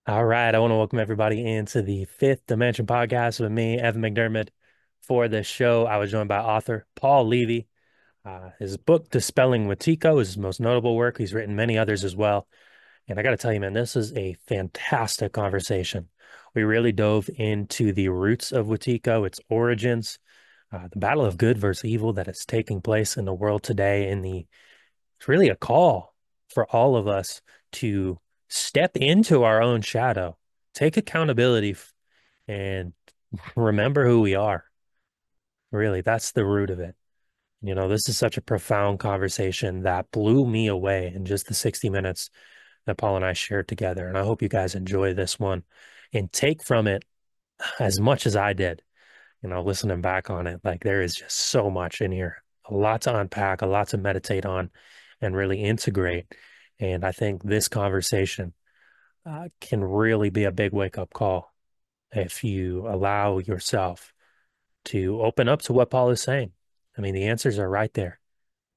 All right, I want to welcome everybody into the Fifth Dimension podcast with me, Evan McDermott. For this show, I was joined by author Paul Levy. His book, Dispelling Wetiko, is his most notable work. He's written many others as well. And I got to tell you, man, this is a fantastic conversation. We really dove into the roots of Wetiko, its origins, the battle of good versus evil that is taking place in the world today, and it's really a call for all of us to step into our own shadow, take accountability, and remember who we are. Really, that's the root of it. This is such a profound conversation that blew me away in just the 60 minutes that Paul and I shared together. And I hope you guys enjoy this one and take from it as much as I did, listening back on it. Like there is just so much in here, a lot to unpack, a lot to meditate on and really integrate. And I think this conversation can really be a big wake up call if you allow yourself to open up to what Paul is saying. I mean, the answers are right there,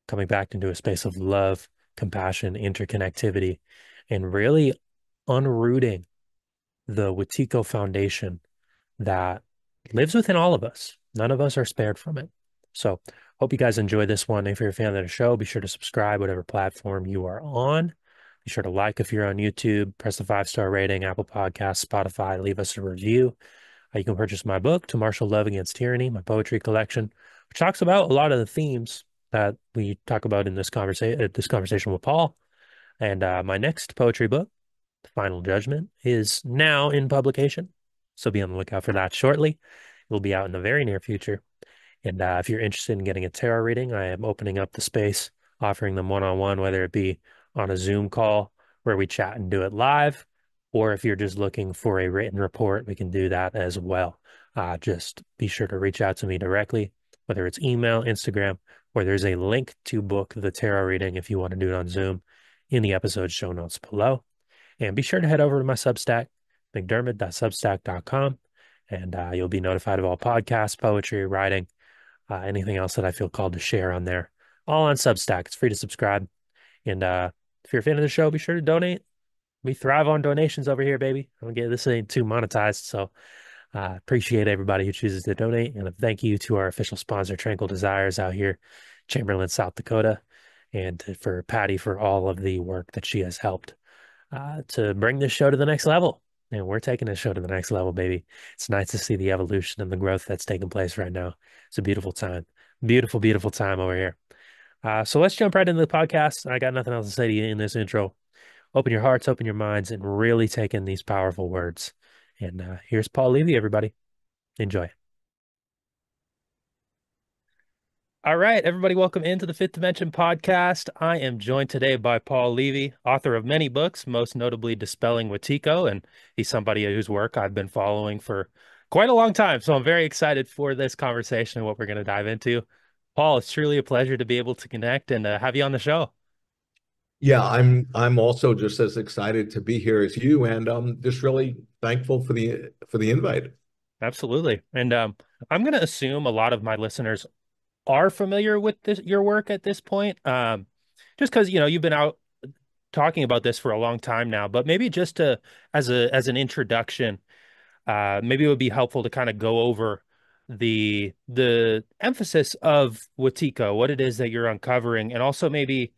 coming back into a space of love, compassion, interconnectivity, and really unrooting the Wetiko foundation that lives within all of us. None of us are spared from it. So, hope you guys enjoy this one. If you're a fan of the show, be sure to subscribe, whatever platform you are on. Be sure to like if you're on YouTube, press the 5-star rating, Apple Podcasts, Spotify, leave us a review. You can purchase my book, To Marshal Love Against Tyranny, my poetry collection, which talks about a lot of the themes that we talk about in this conversation with Paul. And my next poetry book, The Final Judgment, is now in publication. So be on the lookout for that shortly. It will be out in the very near future. And if you're interested in getting a tarot reading, I am opening up the space, offering them one-on-one, whether it be on a Zoom call where we chat and do it live, or if you're just looking for a written report, we can do that as well. Just be sure to reach out to me directly, whether it's email, Instagram, or there's a link to book the tarot reading if you want to do it on Zoom in the episode show notes below. And be sure to head over to my Substack, mcdermott.substack.com, and you'll be notified of all podcasts, poetry, writing, anything else that I feel called to share on there. All on Substack. It's free to subscribe. And if you're a fan of the show, be sure to donate. We thrive on donations over here, baby. I don't get this ain't too monetized, so appreciate everybody who chooses to donate. And a thank you to our official sponsor, Tranquil Desires, out here, Chamberlain, South Dakota, and for Patty for all of the work that she has helped to bring this show to the next level. And we're taking this show to the next level, baby. It's nice to see the evolution and the growth that's taking place right now. It's a beautiful time. Beautiful, beautiful time over here. So let's jump right into the podcast. I got nothing else to say to you in this intro. Open your hearts, open your minds, and really take in these powerful words. And here's Paul Levy, everybody. Enjoy. All right, everybody, welcome into the Fifth Dimension podcast. I am joined today by Paul Levy, author of many books, most notably Dispelling Wetiko, and he's somebody whose work I've been following for quite a long time. So I'm very excited for this conversation and what we're going to dive into. Paul, it's truly a pleasure to be able to connect and have you on the show. Yeah, I'm also just as excited to be here as you, and I'm just really thankful for the invite. Absolutely. And I'm going to assume a lot of my listeners are familiar with your work at this point. Just because, you've been out talking about this for a long time now, but maybe just to as an introduction, maybe it would be helpful to kind of go over the emphasis of Wetiko, what it is that you're uncovering, and also maybe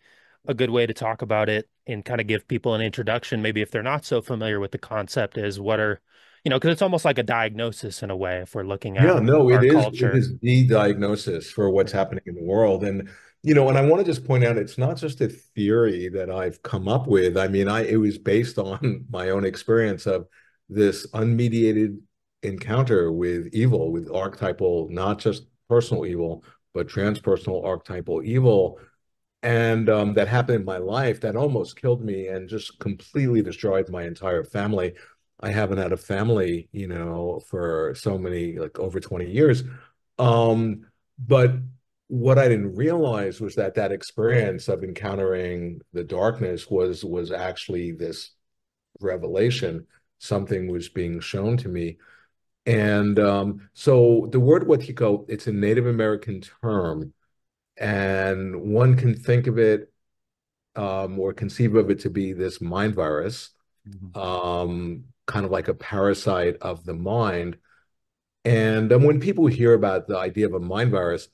a good way to talk about it and kind of give people an introduction, maybe if they're not so familiar with the concept, is what are, because it's almost like a diagnosis in a way if we're looking at Yeah, no, our it culture. is the diagnosis for what's happening in the world. And and I want to just point out it's not just a theory that I've come up with. I mean, I it was based on my own experience of this unmediated encounter with evil, with archetypal, not just personal evil, but transpersonal archetypal evil. And that happened in my life that almost killed me and just completely destroyed my entire family. I haven't had a family, for so many, like over 20 years. But what I didn't realize was that that experience of encountering the darkness was actually this revelation. Something was being shown to me. And so the word Wetiko, it's a Native American term, and one can think of it or conceive of it to be this mind virus. Mhm. kind of like a parasite of the mind. And when people hear about the idea of a mind virus,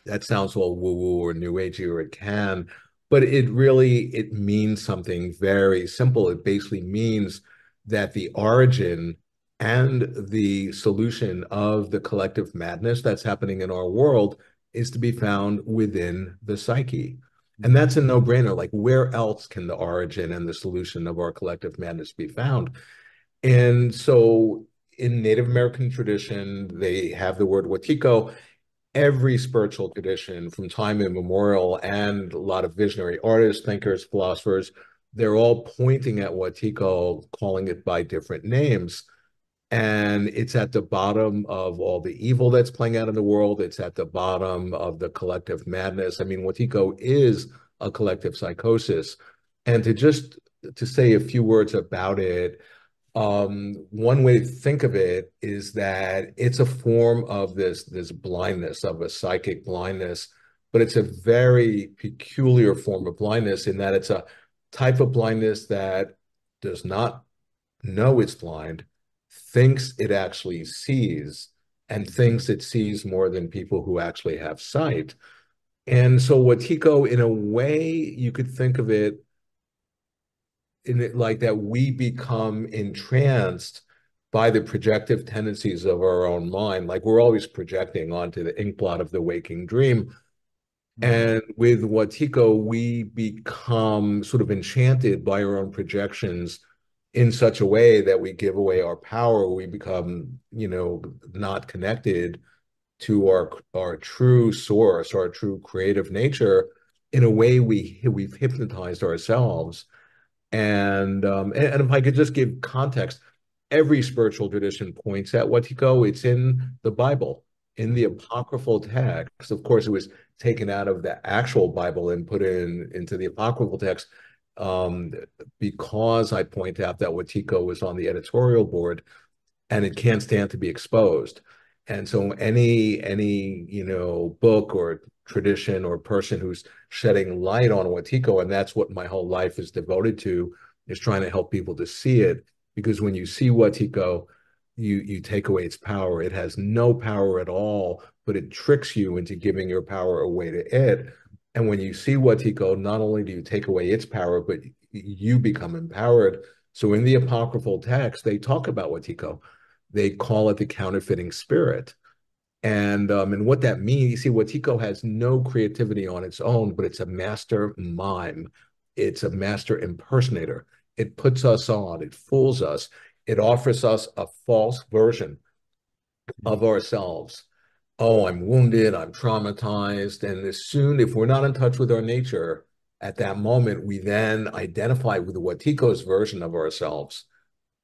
that sounds all woo-woo or new agey, or it can, but it means something very simple. It basically means that the origin and the solution of the collective madness that's happening in our world is to be found within the psyche. And that's a no-brainer. Like, where else can the origin and the solution of our collective madness be found? And so in Native American tradition, they have the word Wetiko. Every spiritual tradition from time immemorial, and a lot of visionary artists, thinkers, philosophers, they're all pointing at Wetiko, calling it by different names. And it's at the bottom of all the evil that's playing out in the world. It's at the bottom of the collective madness. I mean, Wetiko is a collective psychosis. And to say a few words about it, one way to think of it is that it's a form of this blindness, of a psychic blindness, but it's a very peculiar form of blindness in that it's a type of blindness that does not know it's blind, thinks it actually sees, and thinks it sees more than people who actually have sight. And so Watiko, in a way, you could think of it in it like that we become entranced by the projective tendencies of our own mind. Like, we're always projecting onto the inkblot of the waking dream. Mm, And with Watiko, we become sort of enchanted by our own projections in such a way that we give away our power. We become, not connected to our true source, our true creative nature. In a way, we've hypnotized ourselves. And if I could just give context, every spiritual tradition points at Wetiko. It's in the Bible, in the apocryphal text. Of course, it was taken out of the actual Bible and put into the apocryphal text, um, because I point out that Wetiko was on the editorial board and it can't stand to be exposed. And so any book or tradition or person who's shedding light on Wetiko, and that's what my whole life is devoted to, is trying to help people to see it. Because when you see Wetiko, you take away its power. It has no power at all, but it tricks you into giving your power away to it. And when you see Wetiko, not only do you take away its power, but you become empowered. So in the apocryphal text, they talk about Wetiko. They call it the counterfeiting spirit. And what that means, you see, Wetiko has no creativity on its own, but it's a master mime. It's a master impersonator. It puts us on, it fools us, it offers us a false version mm, of ourselves. Oh, I'm wounded, I'm traumatized. And as soon, if we're not in touch with our nature at that moment, we then identify with Wetiko's version of ourselves,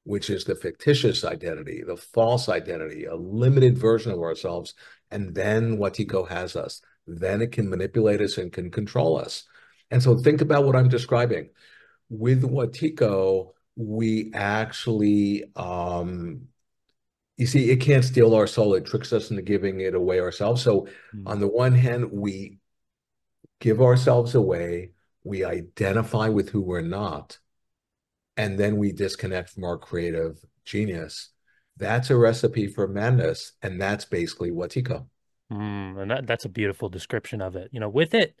which is the fictitious identity, the false identity, a limited version of ourselves. And then Wetiko has us. Then it can manipulate us and can control us. And so think about what I'm describing. With Wetiko, we actually, you see, it can't steal our soul. It tricks us into giving it away ourselves. So mm, on the one hand, we give ourselves away, we identify with who we're not, and then we disconnect from our creative genius. That's a recipe for madness, and that's basically Watiko. and that's a beautiful description of it. With it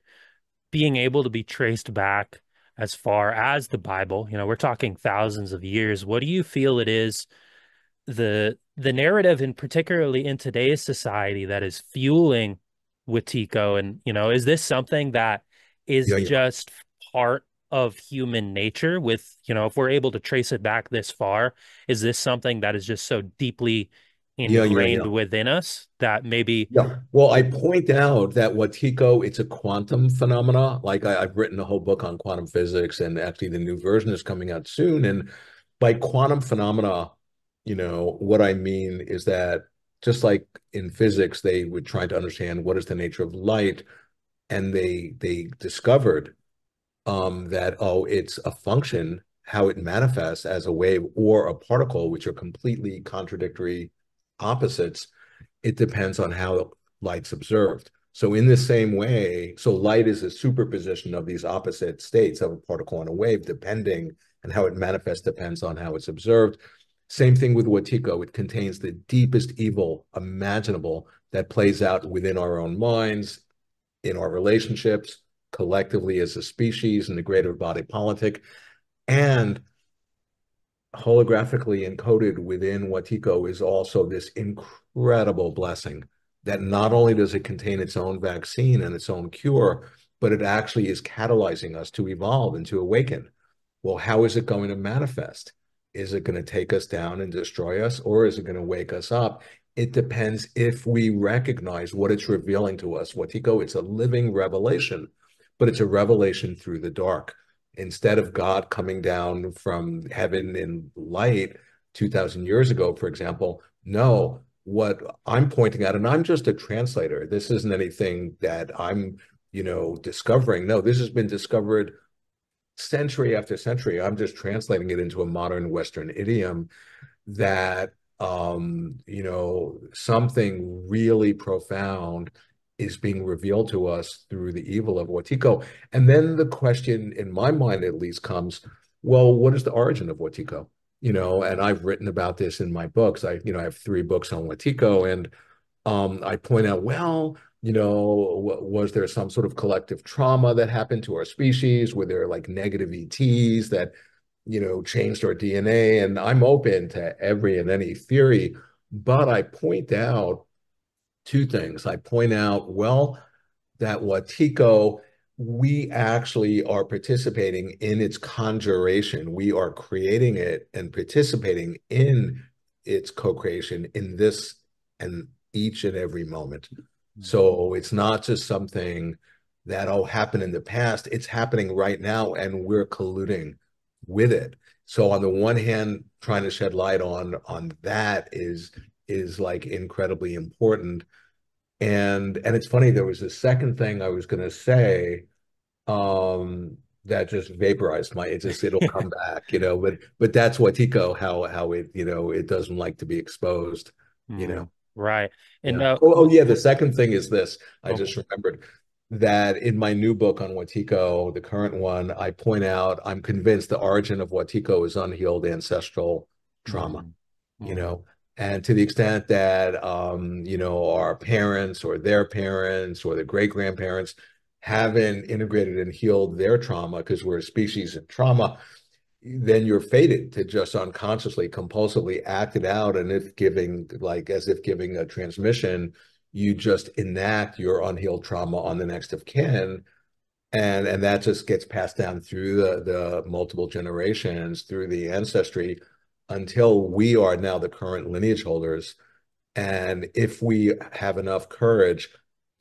being able to be traced back as far as the Bible, we're talking thousands of years. What do you feel it is the narrative, and particularly in today's society, that is fueling Wetiko? And is this something that is Yeah, yeah, just part of human nature? With if we're able to trace it back this far, is this something that is just so deeply yeah, yeah, ingrained yeah. within us that maybe Yeah. Well, I point out that Wetiko, it's a quantum phenomena. Like, I've written a whole book on quantum physics, and actually the new version is coming out soon. And by quantum phenomena, what I mean is that just like in physics, they were trying to understand what is the nature of light, and they discovered that, oh, it's a function, how it manifests as a wave or a particle, which are completely contradictory opposites. It depends on how light's observed. So in the same way, so light is a superposition of these opposite states of a particle and a wave, depending, and how it manifests depends on how it's observed. Same thing with Wetiko. It contains the deepest evil imaginable that plays out within our own minds, in our relationships, collectively as a species, in the greater body politic. And holographically encoded within Wetiko is also this incredible blessing that not only does it contain its own vaccine and its own cure, but it actually is catalyzing us to evolve and to awaken. Well, how is it going to manifest? Is it going to take us down and destroy us, or is it going to wake us up? It depends if we recognize what it's revealing to us. Wetiko, it's a living revelation, but it's a revelation through the dark. Instead of God coming down from heaven in light 2,000 years ago, for example, no, what I'm pointing out, and I'm just a translator. This isn't anything that I'm, discovering. No, this has been discovered century after century. I'm just translating it into a modern Western idiom that something really profound is being revealed to us through the evil of Wetiko. And then the question, in my mind at least, comes, well, what is the origin of Wetiko? And I've written about this in my books. I have 3 books on Wetiko, and I point out, well, was there some sort of collective trauma that happened to our species? Were there like negative ETs that, changed our DNA? And I'm open to every and any theory, but I point out 2 things. I point out, well, that Wetiko, we actually are participating in its conjuration. We are creating it and participating in its co-creation in this and each and every moment. So it's not just something that happened in the past. It's happening right now, and we're colluding with it. So on the one hand, trying to shed light on that is like incredibly important. And it's funny, there was a second thing I was going to say that just vaporized it'll come back, but that's Wetiko, how it, it doesn't like to be exposed, you know. Mm, right. And Yeah. Yeah, the second thing is this. I just remembered that in my new book on Wetiko, the current one, I point out I'm convinced the origin of Wetiko is unhealed ancestral trauma, mm, you mm, know, and to the extent that our parents or their parents or the great grandparents haven't integrated and healed their trauma because we're a species in trauma, then you're fated to just unconsciously, compulsively act it out. And as if giving a transmission, you just enact your unhealed trauma on the next of kin. And that just gets passed down through the multiple generations, through the ancestry, until we are now the current lineage holders. And if we have enough courage,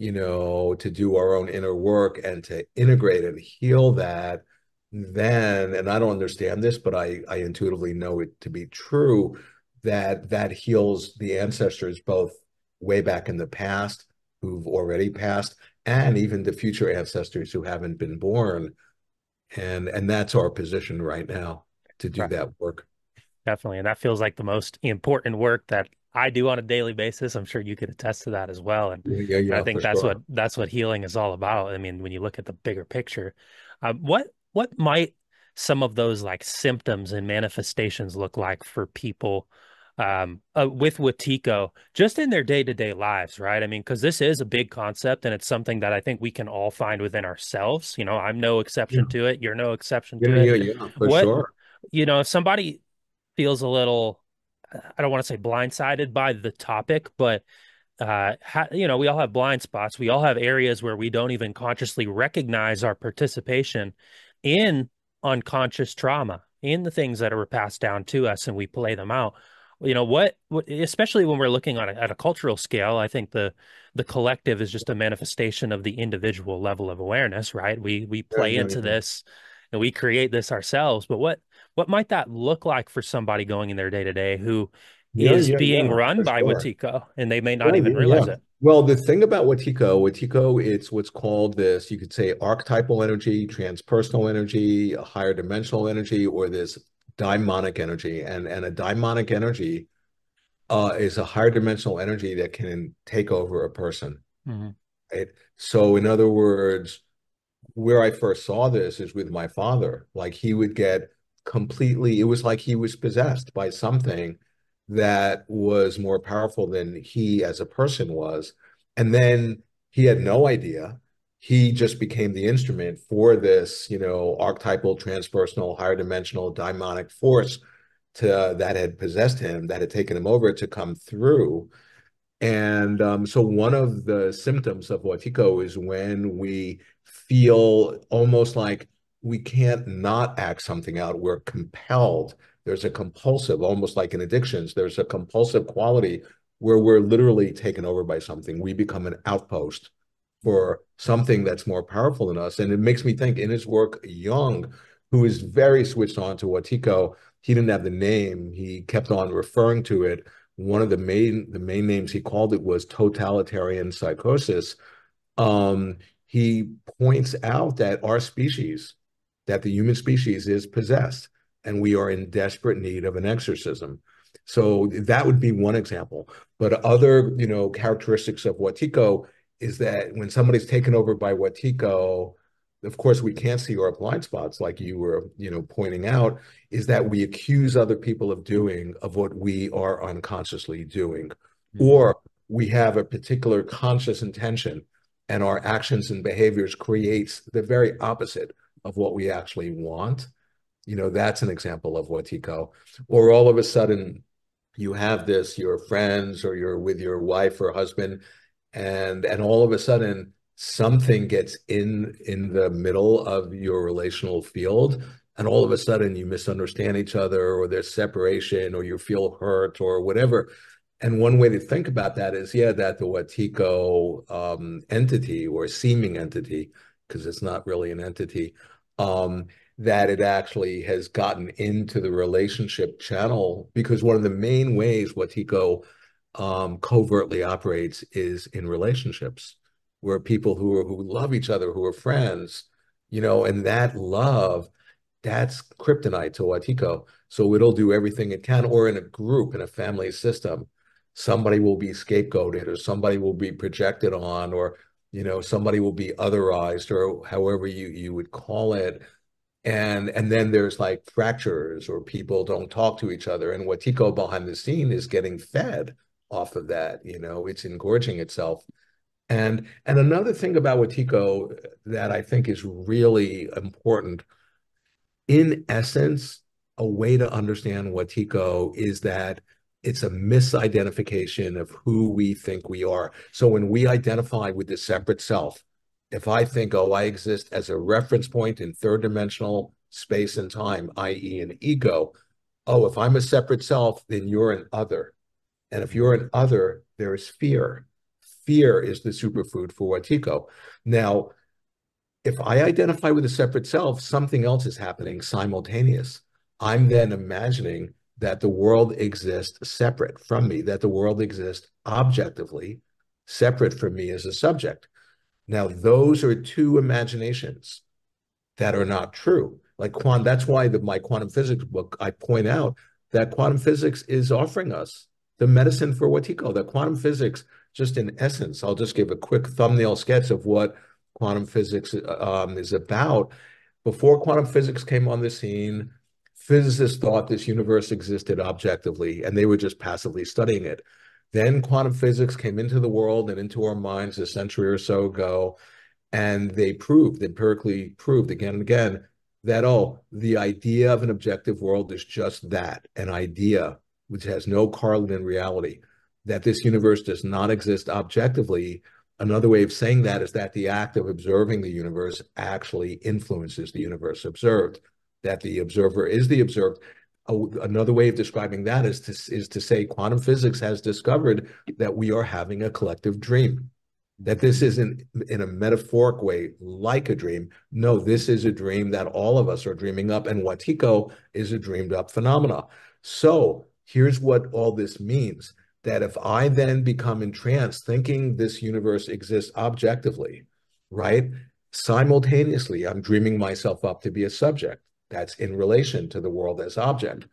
to do our own inner work and to integrate and heal that, then, and I don't understand this, but I intuitively know it to be true, that heals the ancestors both way back in the past who've already passed, and even the future ancestors who haven't been born. And that's our position right now, to do right. that work. Definitely. And that feels like the most important work that I do on a daily basis. I'm sure you could attest to that as well. Yeah, And I yeah, for think that's what sure. healing is all about. I mean, when you look at the bigger picture, what might some of those like symptoms and manifestations look like for people with Wetiko just in their day-to-day lives, right? I mean, because this is a big concept and it's something that I think we can all find within ourselves. I'm no exception Yeah, to it. You're no exception yeah, to it. yeah, yeah, for What, sure. if somebody feels a little, I don't want to say blindsided by the topic, but we all have blind spots. We all have areas where we don't even consciously recognize our participation in unconscious trauma, in the things that are passed down to us, and we play them out. What especially when we're looking at a cultural scale, I think the collective is just a manifestation of the individual level of awareness, right? We Yeah, play yeah, into yeah. this and we create this ourselves. But what might that look like for somebody going in their day to day who Yeah, is yeah, being yeah, run for by sure. Wetiko and they may not Yeah, even yeah, realize yeah. it? Well, the thing about Wetiko, it's what's called this, you could say archetypal energy, transpersonal energy, a higher dimensional energy, or this daimonic energy. And a daimonic energy is a higher dimensional energy that can take over a person, Hmm. right? So in other words, where I first saw this is with my father. Like he would get completely, it was like he was possessed by something that was more powerful than he as a person was. And then he had no idea. He just became the instrument for this, archetypal, transpersonal, higher dimensional, daimonic force that had possessed him, that had taken him over to come through. And so one of the symptoms of Wetiko is when we feel almost like we can't not act something out. We're compelled. There's a compulsive, almost like in addictions, there's a compulsive quality where we're literally taken over by something. We become an outpost for something that's more powerful than us. And it makes me think in his work, Jung, who is very switched on to Wetiko, he didn't have the name. He kept on referring to it. One of the main names he called it was totalitarian psychosis. He points out that our species, that the human species is possessed, and we are in desperate need of an exorcism. So that would be one example. But other, characteristics of Wetiko is that when somebody's taken over by Wetiko, of course, we can't see our blind spots, like you were, pointing out, is that we accuse other people of doing of what we are unconsciously doing, Mm-hmm. or we have a particular conscious intention, and our actions and behaviors creates the very opposite of what we actually want. That's an example of Wetiko. Or all of a sudden, you have this, you're friends or you're with your wife or husband, and all of a sudden something gets in the middle of your relational field, and all of a sudden you misunderstand each other, or there's separation, or you feel hurt or whatever. And one way to think about that is, yeah, that the Wetiko entity or seeming entity, because it's not really an entity, that it actually has gotten into the relationship channel, because one of the main ways Wetiko covertly operates is in relationships, where people who love each other, who are friends, and that love, that's kryptonite to Wetiko. So it'll do everything it can, or in a group, in a family system, somebody will be scapegoated, or somebody will be projected on, or somebody will be otherized, or however you would call it. And then there's like fractures, or people don't talk to each other. And Wetiko behind the scene is getting fed off of that. It's engorging itself. And another thing about Wetiko that I think is really important, in essence, a way to understand Wetiko is that it's a misidentification of who we think we are. So when we identify with the separate self, if I think, oh, I exist as a reference point in third dimensional space and time, i.e., an ego, oh, if I'm a separate self, then you're an other. And if you're an other, there is fear. Fear is the superfood for Wetiko. Now, if I identify with a separate self, something else is happening simultaneous. I'm then imagining that the world exists separate from me, that the world exists objectively separate from me as a subject. Now, those are two imaginations that are not true. Like quantum, that's why my quantum physics book, I point out that quantum physics is offering us the medicine for Wetiko. That quantum physics, just in essence, I'll just give a quick thumbnail sketch of what quantum physics is about. Before quantum physics came on the scene, physicists thought this universe existed objectively, and they were just passively studying it. Then quantum physics came into the world and into our minds a century or so ago, and they empirically proved again and again, that, oh, the idea of an objective world is just that, an idea which has no correlate in reality, that this universe does not exist objectively. Another way of saying that is that the act of observing the universe actually influences the universe observed, that the observer is the observed. Another way of describing that is to say quantum physics has discovered that we are having a collective dream, that this isn't in a metaphoric way like a dream. No, this is a dream that all of us are dreaming up, and Wetiko is a dreamed up phenomena. So here's what all this means, that if I then become entranced thinking this universe exists objectively, right? Simultaneously, I'm dreaming myself up to be a subject that's in relation to the world as object.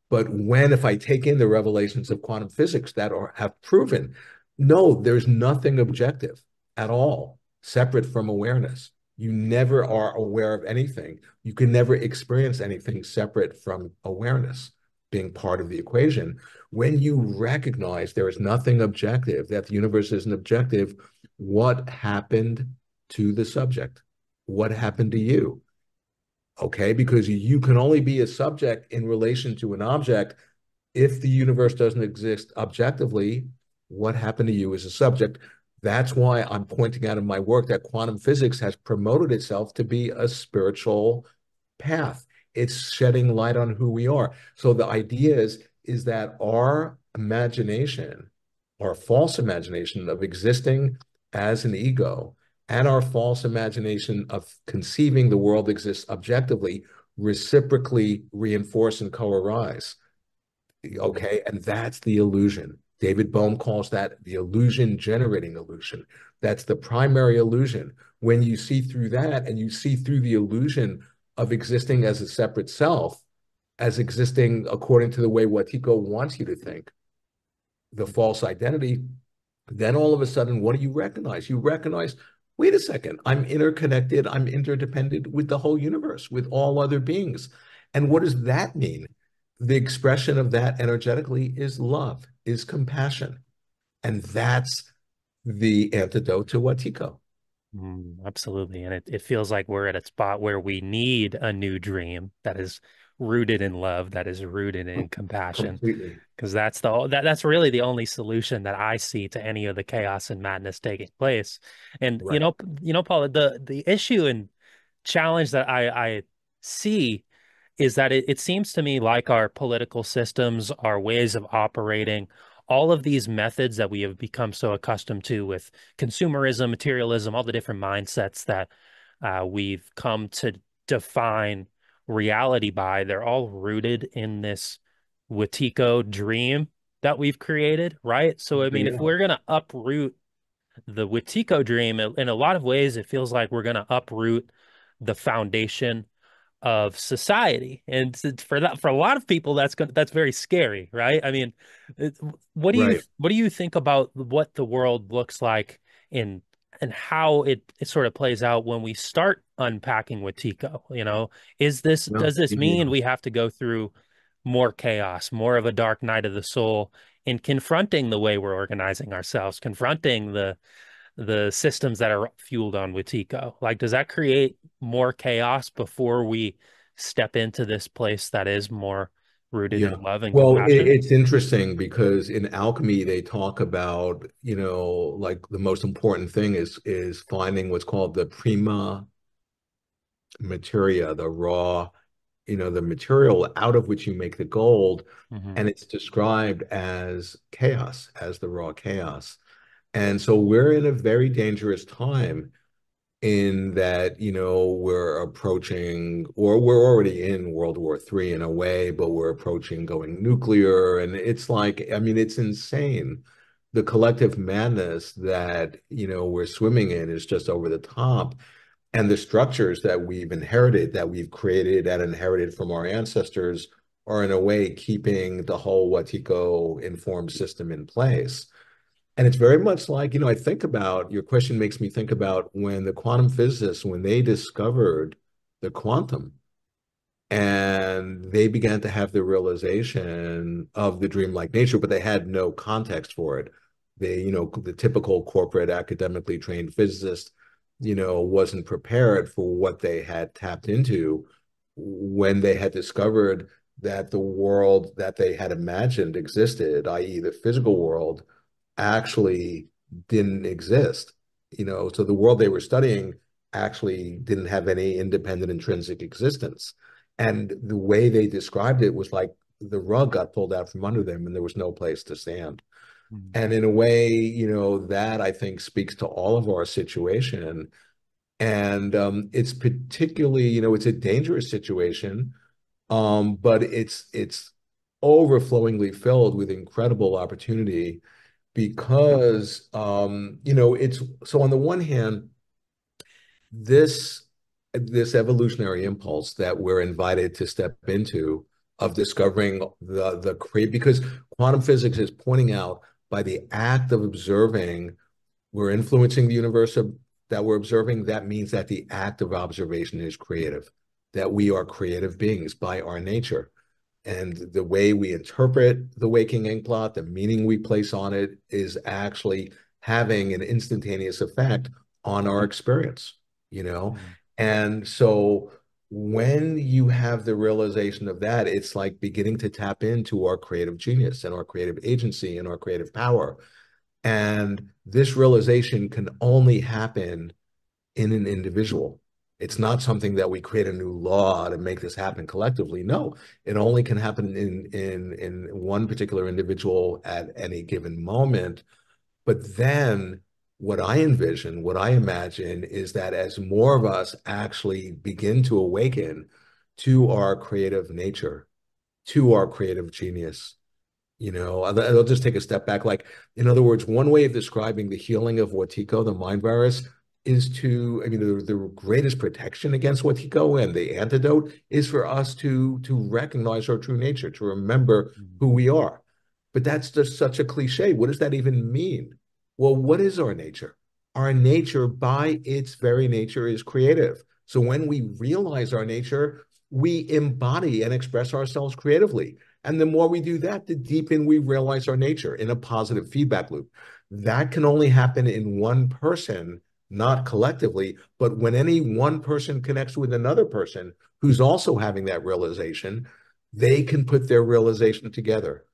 But if I take in the revelations of quantum physics that have proven, no, there's nothing objective at all separate from awareness. You never are aware of anything. You can never experience anything separate from awareness being part of the equation. When you recognize there is nothing objective, that the universe isn't objective, what happened to the subject? What happened to you? Okay, because you can only be a subject in relation to an object. If the universe doesn't exist objectively, what happened to you as a subject? That's why I'm pointing out in my work that quantum physics has promoted itself to be a spiritual path. It's shedding light on who we are. So the idea is that our imagination, our false imagination of existing as an ego, and our false imagination of conceiving the world exists objectively, reciprocally reinforce and co-arise. Okay, and that's the illusion. David Bohm calls that the illusion generating illusion. That's the primary illusion. When you see through that and you see through the illusion of existing as a separate self, as existing according to the way Wetiko wants you to think, the false identity, then all of a sudden, what do you recognize? You recognize, wait a second, I'm interconnected, I'm interdependent with the whole universe, with all other beings. And what does that mean? The expression of that energetically is love, is compassion. And that's the antidote to Wetiko. Absolutely. And it feels like we're at a spot where we need a new dream that is rooted in love, that is rooted in compassion. Completely. Because that's really the only solution that I see to any of the chaos and madness taking place. And Right. Paul, the issue and challenge that I see is that it seems to me like our political systems, our ways of operating, all of these methods that we have become so accustomed to with consumerism, materialism, all the different mindsets that we've come to define reality by, they're all rooted in this Wetiko dream that we've created, right? So, I mean, if Yeah. we're going to uproot the Wetiko dream, in a lot of ways, it feels like we're going to uproot the foundation of society. And for that, for a lot of people, that's very scary, right? I mean, it, Right. what do you think about what the world looks like in and how it sort of plays out when we start unpacking with Tico? No, Does this mean yeah. we have to go through more chaos, more of a dark night of the soul in confronting the way we're organizing ourselves, confronting the systems that are fueled on Wetiko? Like, does that create more chaos before we step into this place that is more rooted in Yeah. love and Well, compassion? it's interesting because in alchemy they talk about, like the most important thing is finding what's called the prima materia, the raw, the material out of which you make the gold, Hmm. and it's described as chaos, as the raw chaos. And so we're in a very dangerous time in that, we're approaching, or we're already in World War III in a way, but we're approaching going nuclear. And it's like, I mean, it's insane. The collective madness that, we're swimming in is just over the top. And the structures that we've inherited, that we've created and inherited from our ancestors are in a way keeping the whole Wetiko informed system in place. And it's very much like, I think about your question makes me think about when the quantum physicists, when they discovered the quantum and they began to have the realization of the dreamlike nature, but they had no context for it. They, the typical corporate academically trained physicist, wasn't prepared for what they had tapped into when they had discovered that the world that they had imagined existed, i.e., the physical world, actually didn't exist. So the world they were studying actually didn't have any independent intrinsic existence. And the way they described it was like the rug got pulled out from under them and there was no place to stand. And in a way, that I think speaks to all of our situation. And it's particularly, it's a dangerous situation, but it's overflowingly filled with incredible opportunity because it's so on the one hand, this this evolutionary impulse that we're invited to step into of discovering the create because quantum physics is pointing out by the act of observing we're influencing the universe that we're observing, that means that the act of observation is creative, that we are creative beings by our nature. And the way we interpret the waking ink blot, the meaning we place on it, is actually having an instantaneous effect on our experience, you know? Mm, And so when you have the realization of that, it's like beginning to tap into our creative genius and our creative agency and our creative power. And this realization can only happen in an individual. It's not something that we create a new law to make this happen collectively. No, it only can happen in one particular individual at any given moment. But then what I envision, what I imagine is that as more of us actually begin to awaken to our creative nature, to our creative genius, I'll just take a step back. Like, in other words, one way of describing the healing of Wetiko, the mind virus, is to, I mean, the greatest protection against Wetiko and the antidote is for us to recognize our true nature, to remember mm, who we are. But that's just such a cliche. What does that even mean? Well, what is our nature? Our nature, by its very nature, is creative. So when we realize our nature, we embody and express ourselves creatively. And the more we do that, the deeper we realize our nature in a positive feedback loop. That can only happen in one person, not collectively. But when any one person connects with another person who's also having that realization, they can put their realization together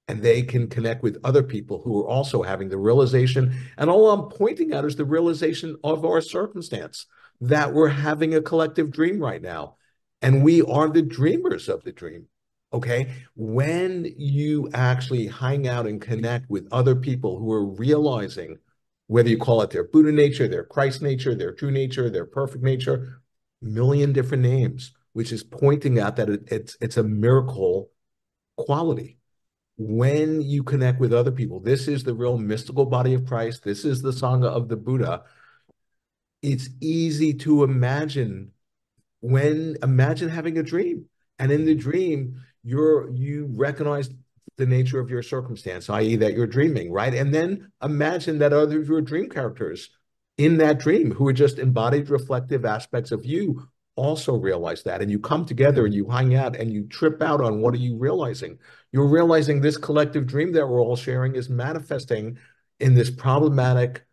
and they can connect with other people who are also having the realization. And all I'm pointing out is the realization of our circumstance that we're having a collective dream right now. And we are the dreamers of the dream. Okay. When you actually hang out and connect with other people who are realizing, whether you call it their Buddha nature, their Christ nature, their true nature, their perfect nature, million different names, which is pointing out that it's a miracle quality when you connect with other people. This is the real mystical body of Christ. This is the Sangha of the Buddha. It's easy to imagine imagine having a dream. And in the mm, dream, you recognize the nature of your circumstance, i.e., that you're dreaming, right? And then imagine that other of your dream characters in that dream who are just embodied reflective aspects of you also realize that. And you come together and you hang out and you trip out on what are you realizing? You're realizing this collective dream that we're all sharing is manifesting in this problematic,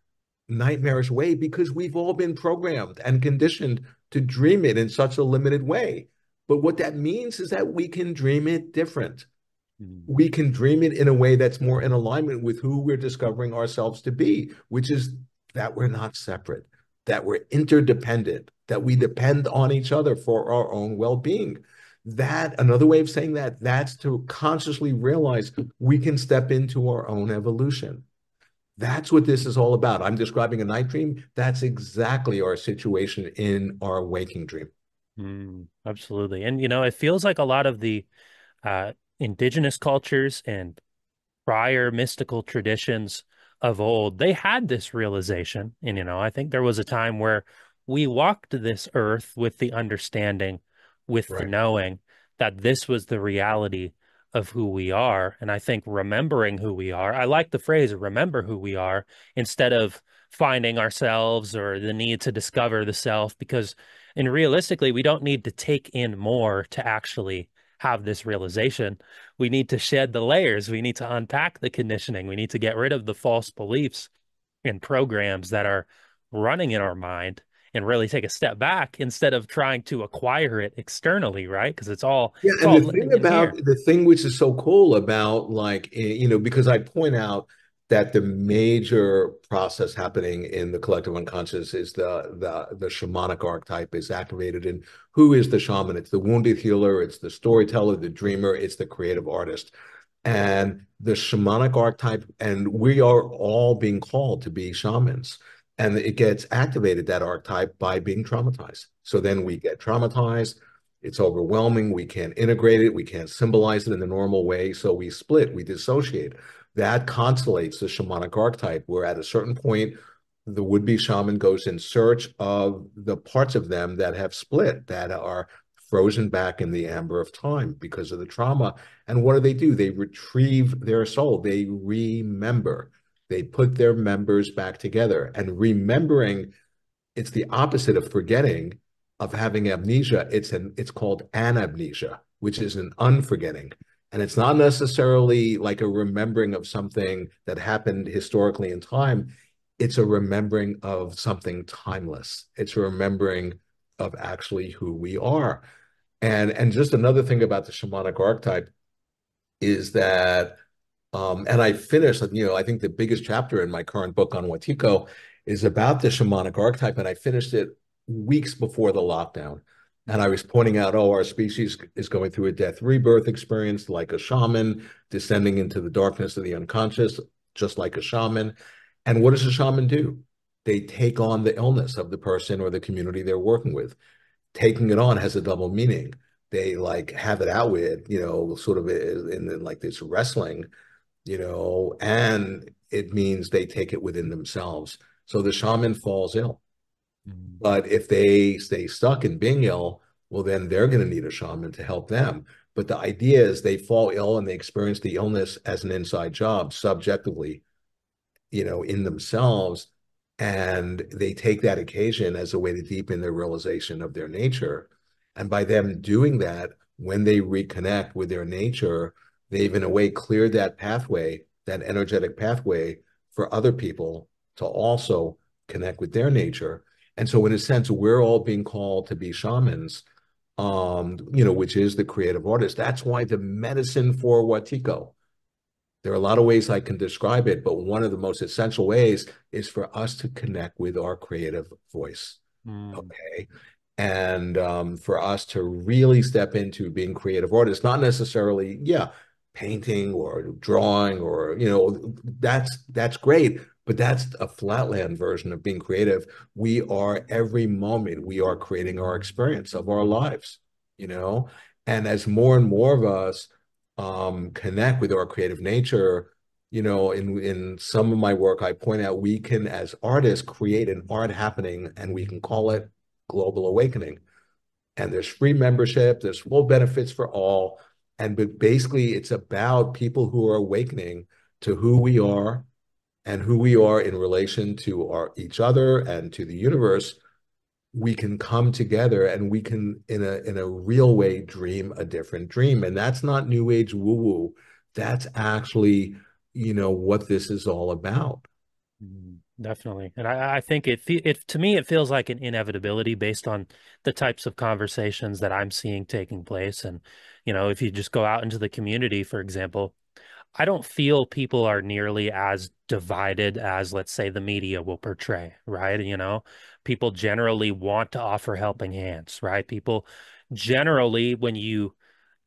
nightmarish way because we've all been programmed and conditioned to dream it in such a limited way. But what that means is that we can dream it different. mm, We can dream it in a way that's more in alignment with who we're discovering ourselves to be, which is that we're not separate, that we're interdependent, that we depend on each other for our own well-being. That, another way of saying that, that's to consciously realize we can step into our own evolution. That's what this is all about. I'm describing a night dream. That's exactly our situation in our waking dream. absolutely. And it feels like a lot of the uh, indigenous cultures and prior mystical traditions of old, they had this realization. And, I think there was a time where we walked this earth with the understanding, with the Right. knowing that this was the reality of who we are. And I think remembering who we are, I like the phrase remember who we are instead of finding ourselves or the need to discover the self, because and realistically, we don't need to take in more to actually have this realization. We need to shed the layers. We need to unpack the conditioning. We need to get rid of the false beliefs and programs that are running in our mind and really take a step back instead of trying to acquire it externally, right? Because Yeah, it's and all the thing living in about here. the thing which is so cool about like because I point out that the major process happening in the collective unconscious is the shamanic archetype is activated. And who is the shaman? It's the wounded healer, it's the storyteller, the dreamer, it's the creative artist. And the shamanic archetype, and we are all being called to be shamans. And it gets activated, that archetype, by being traumatized. So then we get traumatized. It's overwhelming. We can't integrate it. We can't symbolize it in the normal way. So we split, we dissociate. That constellates the shamanic archetype, where at a certain point, the would-be shaman goes in search of the parts of them that have split, that are frozen back in the amber of time because of the trauma. And what do? They retrieve their soul. They remember. They put their members back together. And remembering it's the opposite of forgetting, of having amnesia. It's called anamnesia, which is an unforgetting. And it's not necessarily like a remembering of something that happened historically in time. It's a remembering of something timeless. It's a remembering of actually who we are. And just another thing about the shamanic archetype is that and I finished, I think the biggest chapter in my current book on Wetiko is about the shamanic archetype, and I finished it weeks before the lockdown. And I was pointing out, oh, our species is going through a death rebirth experience like a shaman, descending into the darkness of the unconscious, just like a shaman. And what does a shaman do? They take on the illness of the person or the community they're working with. Taking it on has a double meaning. They like have it out with, sort of in like this wrestling, and it means they take it within themselves. So the shaman falls ill. Mm. But if they stay stuck in being ill, well, then they're going to need a shaman to help them. But the idea is they fall ill and they experience the illness as an inside job subjectively, in themselves. And they take that occasion as a way to deepen their realization of their nature. And by them doing that, when they reconnect with their nature, they've in a way cleared that pathway, that energetic pathway for other people to also connect with their nature. And so in a sense, we're all being called to be shamans, which is the creative artist. That's why the medicine for Wetiko. There are a lot of ways I can describe it, but one of the most essential ways is for us to connect with our creative voice. Mm. Okay. And for us to really step into being creative artists, not necessarily, yeah, painting or drawing or, that's great, but that's a flatland version of being creative. We are every moment, we are creating our experience of our lives, you know? And as more and more of us connect with our creative nature, in some of my work, I point out we can, as artists, create an art happening and we can call it global awakening. And there's free membership, there's full benefits for all. But basically, it's about people who are awakening to who we are and who we are in relation to each other and to the universe. We can come together and we can, in a real way, dream a different dream. And that's not new age woo woo. That's actually, what this is all about. Definitely. And I think it to me it feels like an inevitability based on the types of conversations that I'm seeing taking place. And, if you just go out into the community, for example, I don't feel people are nearly as divided as, let's say, the media will portray, right? People generally want to offer helping hands, right? People generally, when you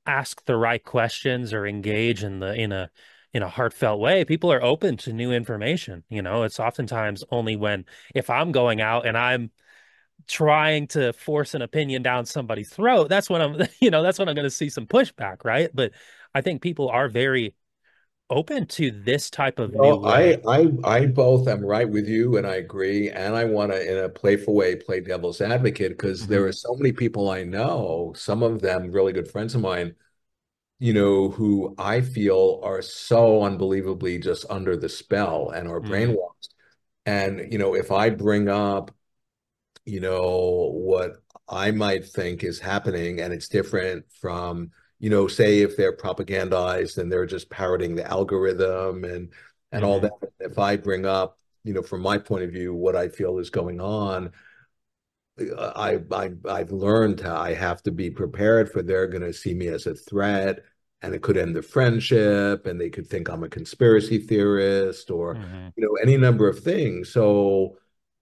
ask the right questions or engage in a heartfelt way, people are open to new information. It's oftentimes only when if I'm going out and I'm trying to force an opinion down somebody's throat, that's when I'm, that's when I'm going to see some pushback, right? But I think people are very open to this type of new Well, way. I both am right with you, and I agree. And I want to, in a playful way, play devil's advocate because Hmm. there are so many people I know, some of them really good friends of mine, who I feel are so unbelievably just under the spell and are Mm. brainwashed. And, if I bring up, what I might think is happening and it's different from, say if they're propagandized and they're just parroting the algorithm and all Hmm. that. If I bring up, from my point of view, what I feel is going on, I've learned how I have to be prepared for they're going to see me as a threat, and it could end the friendship, and they could think I'm a conspiracy theorist or Hmm. any number of things. So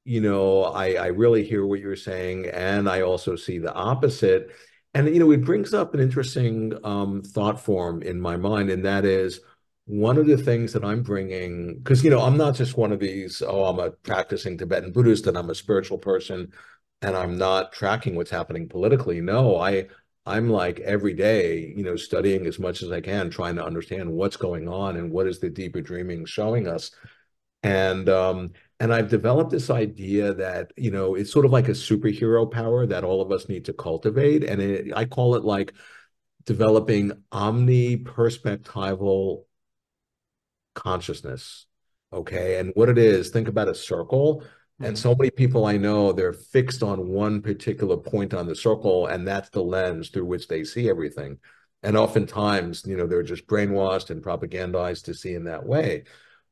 I really hear what you're saying, and I also see the opposite. And it brings up an interesting thought form in my mind, and that is one of the things that I'm bringing, because I'm not just one of these, oh, I'm a practicing Tibetan Buddhist and I'm a spiritual person and I'm not tracking what's happening politically. No, I'm like every day, studying as much as I can, trying to understand what's going on and what is the deeper dreaming showing us. And I've developed this idea that, it's sort of like a superhero power that all of us need to cultivate. And I call it like developing omni-perspectival consciousness. Okay. And what it is, think about a circle. And Hmm. so many people I know, they're fixed on one particular point on the circle, and that's the lens through which they see everything. And oftentimes, they're just brainwashed and propagandized to see in that way.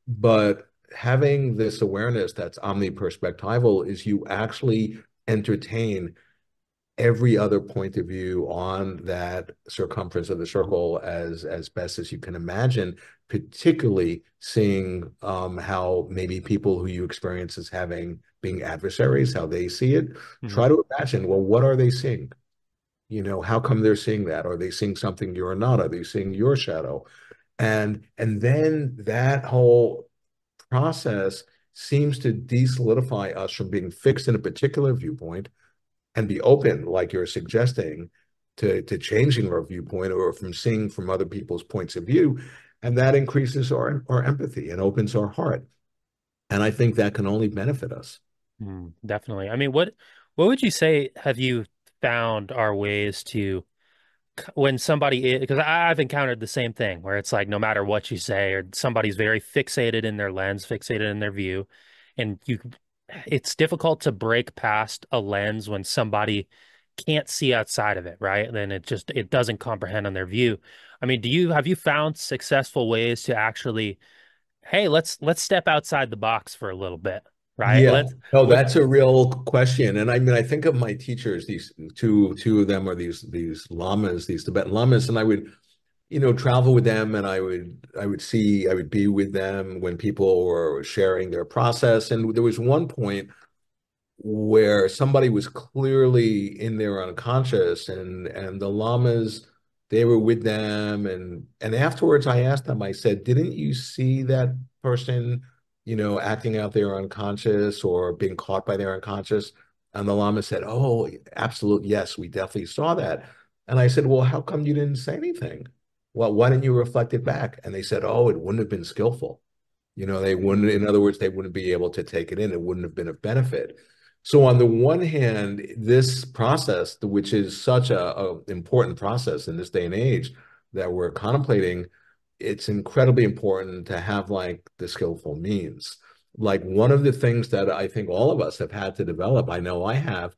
But having this awareness that's omniperspectival is you actually entertain every other point of view on that circumference of the circle as best as you can imagine, particularly seeing how maybe people who you experience as having being adversaries, how they see it. Hmm. Try to imagine, well, what are they seeing? How come they're seeing that? Are they seeing something you're not? Are they seeing your shadow? And then that whole process seems to de-solidify us from being fixed in a particular viewpoint and be open, like you're suggesting, to changing our viewpoint or from seeing from other people's points of view. And that increases our empathy and opens our heart. And I think that can only benefit us. Definitely. I mean, what would you say have you found are ways to when somebody is, because I've encountered the same thing where it's like no matter what you say or somebody's very fixated in their lens, fixated in their view, and it's difficult to break past a lens when somebody can't see outside of it, right? Then it doesn't comprehend on their view. I mean, have you found successful ways to actually, hey, let's step outside the box for a little bit, right? Yeah, no, What that's a real question. And I mean, I think of my teachers, these two of them are these lamas, these Tibetan lamas, and I would, travel with them and I would be with them when people were sharing their process. And there was one point where somebody was clearly in their unconscious and the lamas, they were with them, and afterwards I asked them, I said, didn't you see that person, acting out their unconscious or being caught by their unconscious? And the lama said, oh, absolutely, yes, we definitely saw that. And I said, well, how come you didn't say anything? Well, why didn't you reflect it back? And they said, oh, it wouldn't have been skillful. They wouldn't, in other words, they wouldn't be able to take it in. It wouldn't have been of benefit. So on the one hand, this process, which is such a important process in this day and age that we're contemplating, it's incredibly important to have like the skillful means. Like one of the things that I think all of us have had to develop, I know I have,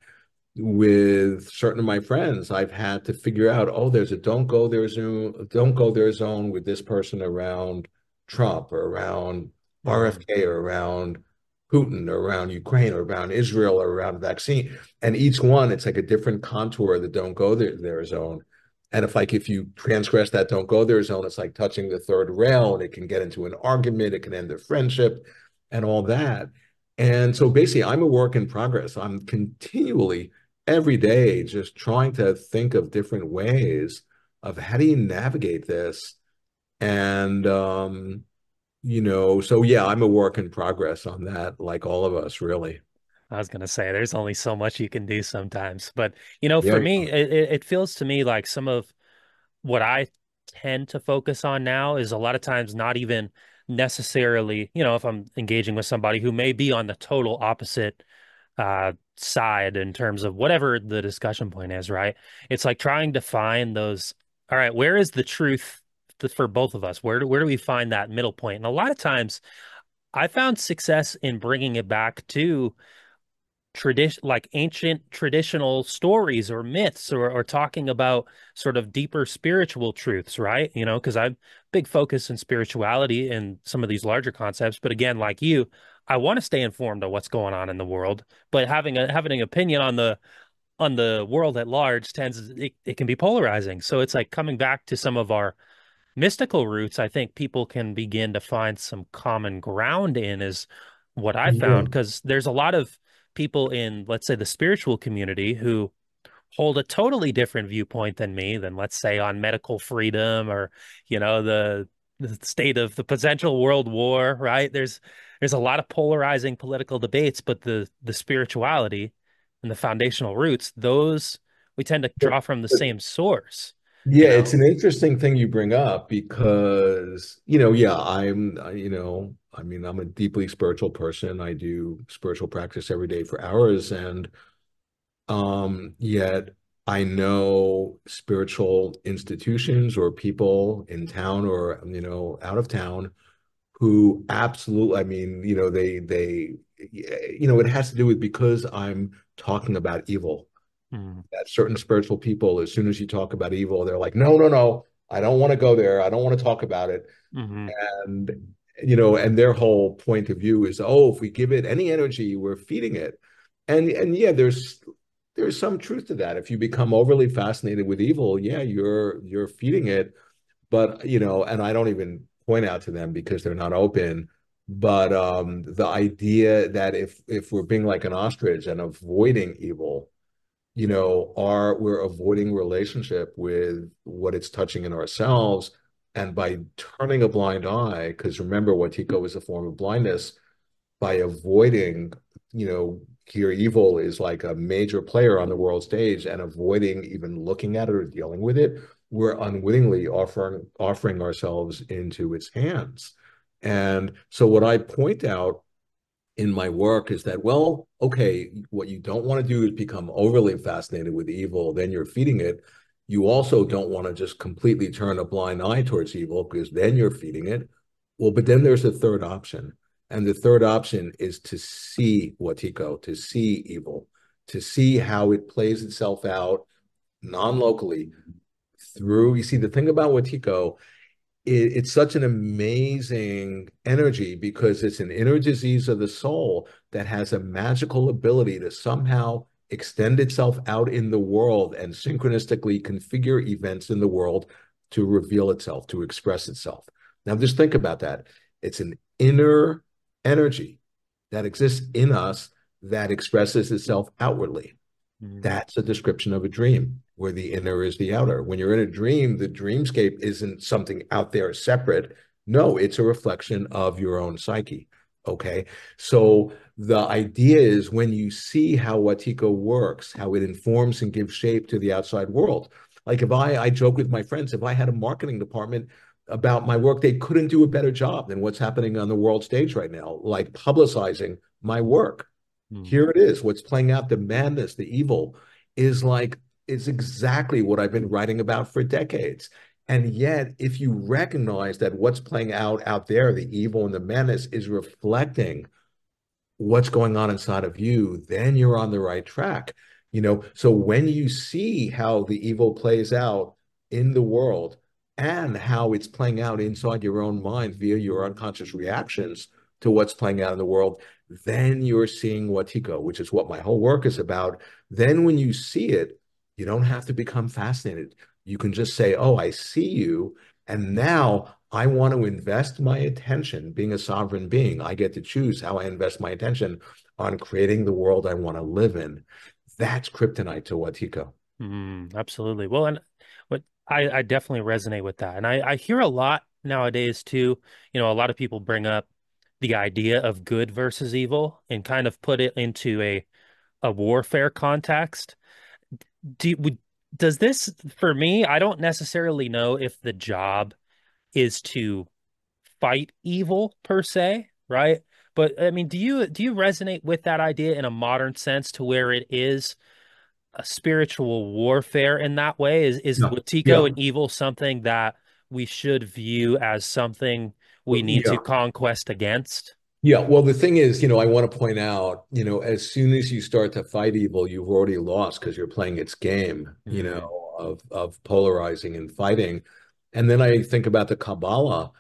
with certain of my friends, I've had to figure out, oh, there's a don't go there zone with this person around Trump or around Mhm. RFK or around Putin or around Ukraine or around Israel or around vaccine. And each one, it's like a different contour of the don't go there zone. And if you transgress that don't go there zone, it's like touching the third rail and it can get into an argument, it can end the friendship and all that. And so basically, I'm a work in progress. I'm continually every day just trying to think of different ways of how do you navigate this. And so yeah, I'm a work in progress on that, like all of us, really. I was gonna say there's only so much you can do sometimes, but for Yeah. me, it feels to me like some of what I tend to focus on now is a lot of times not even necessarily, if I'm engaging with somebody who may be on the total opposite side in terms of whatever the discussion point is, right? It's like trying to find those, all right, where is the truth for both of us? Where do we find that middle point? And a lot of times I found success in bringing it back to like ancient traditional stories or myths or talking about sort of deeper spiritual truths, right? Because I'm big focus in spirituality and some of these larger concepts. But again, like you, I want to stay informed of what's going on in the world, but having an opinion on the world at large it can be polarizing. So it's like coming back to some of our mystical roots, I think people can begin to find some common ground in is what I found Yeah. because there's a lot of people in, let's say, the spiritual community who hold a totally different viewpoint than me, than let's say on medical freedom or, the state of the potential world war, right? There's a lot of polarizing political debates, but the spirituality and the foundational roots, those we tend to draw from the same source, Yeah, you it's know? an interesting thing you bring up because, yeah, I mean, I'm a deeply spiritual person. I do spiritual practice every day for hours, and yet I know spiritual institutions or people in town or, out of town who absolutely, I mean, it has to do with because I'm talking about evil. Mm-hmm. That certain spiritual people, as soon as you talk about evil, they're like, no, no, no, I don't want to go there. I don't want to talk about it. Mm-hmm. And, and their whole point of view is, oh, if we give it any energy, we're feeding it. And yeah, there's some truth to that. If you become overly fascinated with evil, yeah, you're feeding it. But, and I don't even point out to them because they're not open. But the idea that if we're being like an ostrich and avoiding evil, are we're avoiding relationship with what it's touching in ourselves. And by turning a blind eye, because remember, Wetiko is a form of blindness, by avoiding, here evil is like a major player on the world stage and avoiding even looking at it or dealing with it, we're unwittingly offering ourselves into its hands. And so what I point out in my work is that, well, okay, what you don't want to do is become overly fascinated with evil, then you're feeding it. You also don't want to just completely turn a blind eye towards evil because then you're feeding it. Well, but then there's a third option. And the third option is to see Wetiko, to see evil, to see how it plays itself out non-locally through. You see, the thing about Wetiko, it's such an amazing energy because it's an inner disease of the soul that has a magical ability to somehow extend itself out in the world and synchronistically configure events in the world to reveal itself, to express itself. Now, just think about that. It's an inner energy that exists in us that expresses itself outwardly. Mm-hmm. That's a description of a dream, where the inner is the outer. When you're in a dream, the dreamscape isn't something out there separate. No, it's a reflection of your own psyche. Okay. So the idea is when you see how Wetiko works, how it informs and gives shape to the outside world. Like if I joke with my friends, if I had a marketing department about my work, they couldn't do a better job than what's happening on the world stage right now, like publicizing my work. Here it is. What's playing out, the madness, the evil is like, is exactly what I've been writing about for decades. And yet, if you recognize that what's playing out there, the evil and the madness is reflecting what's going on inside of you, then you're on the right track. So when you see how the evil plays out in the world and how it's playing out inside your own mind via your unconscious reactions to what's playing out in the world, then you're seeing Wetiko, which is what my whole work is about. Then when you see it, you don't have to become fascinated. You can just say, oh, I see you. And now I want to invest my attention, being a sovereign being. I get to choose how I invest my attention on creating the world I want to live in. That's kryptonite to Wetiko. Absolutely. Well, and what I definitely resonate with that. And I hear a lot nowadays too, a lot of people bring up the idea of good versus evil and kind of put it into a warfare context. Do would, does this, for me, I don't necessarily know if the job is to fight evil per se, right? But I mean, do you resonate with that idea in a modern sense to where it is a spiritual warfare in that way? Is No. Wetiko Yeah. and evil something that we should view as something we need to Yeah. conquest against? Yeah, well, the thing is, I want to point out, as soon as you start to fight evil, you've already lost because you're playing its game, Mm, of polarizing and fighting. And then I think about the Kabbalah,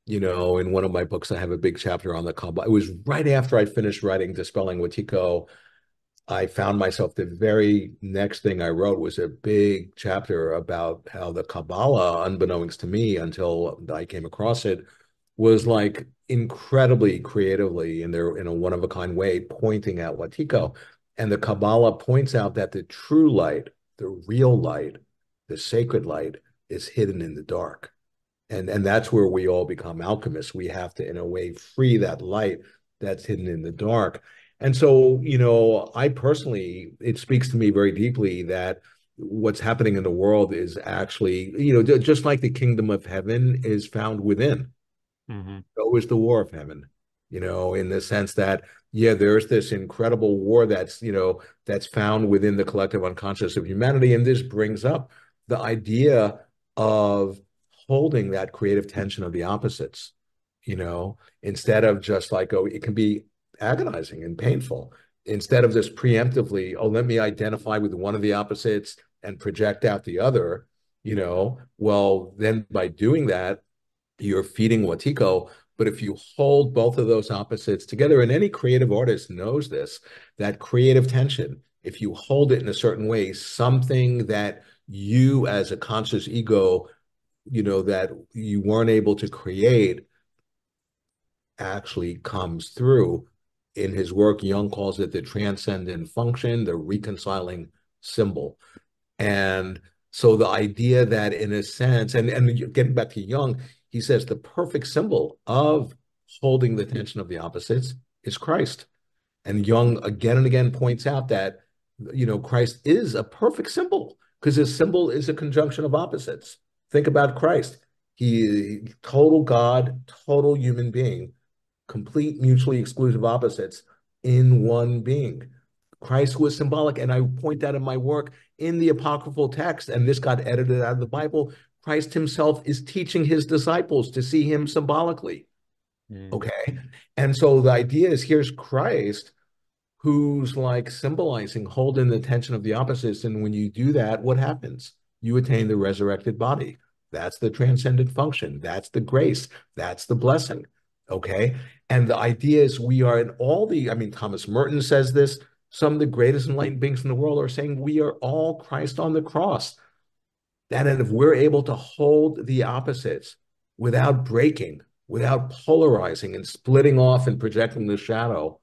in one of my books, I have a big chapter on the Kabbalah. It was right after I finished writing Dispelling Wetiko. I found myself the very next thing I wrote was a big chapter about how the Kabbalah, unbeknownst to me until I came across it, was like incredibly creatively in a one of a kind way pointing out Wetiko. And the Kabbalah points out that the true light, the real light, the sacred light is hidden in the dark. And that's where we all become alchemists. We have to, in a way, free that light that's hidden in the dark. And so, I personally, it speaks to me very deeply that what's happening in the world is actually, just like the kingdom of heaven is found within, hmm so is the war of heaven, in the sense that, yeah, there's this incredible war that's found within the collective unconscious of humanity. And this brings up the idea of holding that creative tension of the opposites. instead of just like, oh, it can be agonizing and painful. Instead of just preemptively, oh, let me identify with one of the opposites and project out the other, well, then by doing that, you're feeding Wetiko. But if you hold both of those opposites together, and any creative artist knows this, that creative tension, if you hold it in a certain way, something that you as a conscious ego, that you weren't able to create actually comes through. In his work, Jung calls it the transcendent function, the reconciling symbol. And so the idea that in a sense, and getting back to Jung, he says the perfect symbol of holding the tension of the opposites is Christ. And Jung again and again points out that, Christ is a perfect symbol because his symbol is a conjunction of opposites. Think about Christ. He total God, total human being, complete mutually exclusive opposites in one being. Christ was symbolic. And I point out in my work in the apocryphal text, and this got edited out of the Bible, Christ himself is teaching his disciples to see him symbolically. Mm. Okay. And so the idea is here's Christ who's like symbolizing holding the tension of the opposites. And when you do that, what happens? You attain the resurrected body. That's the transcendent function. That's the grace. That's the blessing. Okay. And the idea is we are in all the, I mean, Thomas Merton says this. Some of the greatest enlightened beings in the world are saying we are all Christ on the cross. That if we're able to hold the opposites without breaking, without polarizing and splitting off and projecting the shadow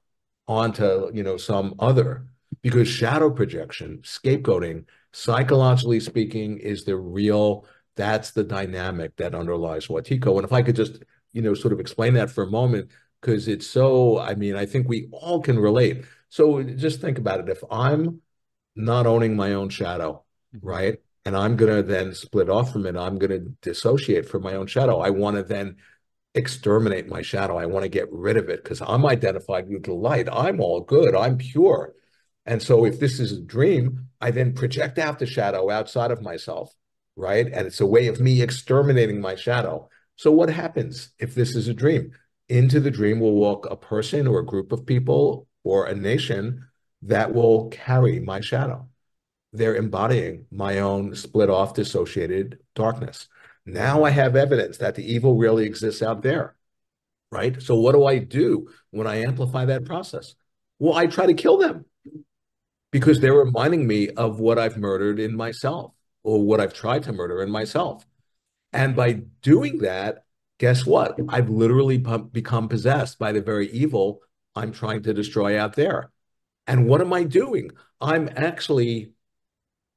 onto, some other, because shadow projection, scapegoating, psychologically speaking, is the real, that's the dynamic that underlies Wetiko. And if I could just, sort of explain that for a moment, because it's so, I mean, I think we all can relate. So just think about it. If I'm not owning my own shadow, Mhm. right? And I'm going to then split off from it. I'm going to dissociate from my own shadow. I want to then exterminate my shadow. I want to get rid of it because I'm identified with the light. I'm all good. I'm pure. And so if this is a dream, I then project out the shadow outside of myself, right? And it's a way of me exterminating my shadow. So what happens if this is a dream? Into the dream will walk a person or a group of people or a nation that will carry my shadow. They're embodying my own split off, dissociated darkness. Now I Mm. have evidence that the evil really exists out there, right? So what do I do when I amplify that process? Well, I try to kill them because they're reminding me of what I've murdered in myself or what I've tried to murder in myself. And by doing that, guess what? I've literally become possessed by the very evil I'm trying to destroy out there. And what am I doing? I'm actually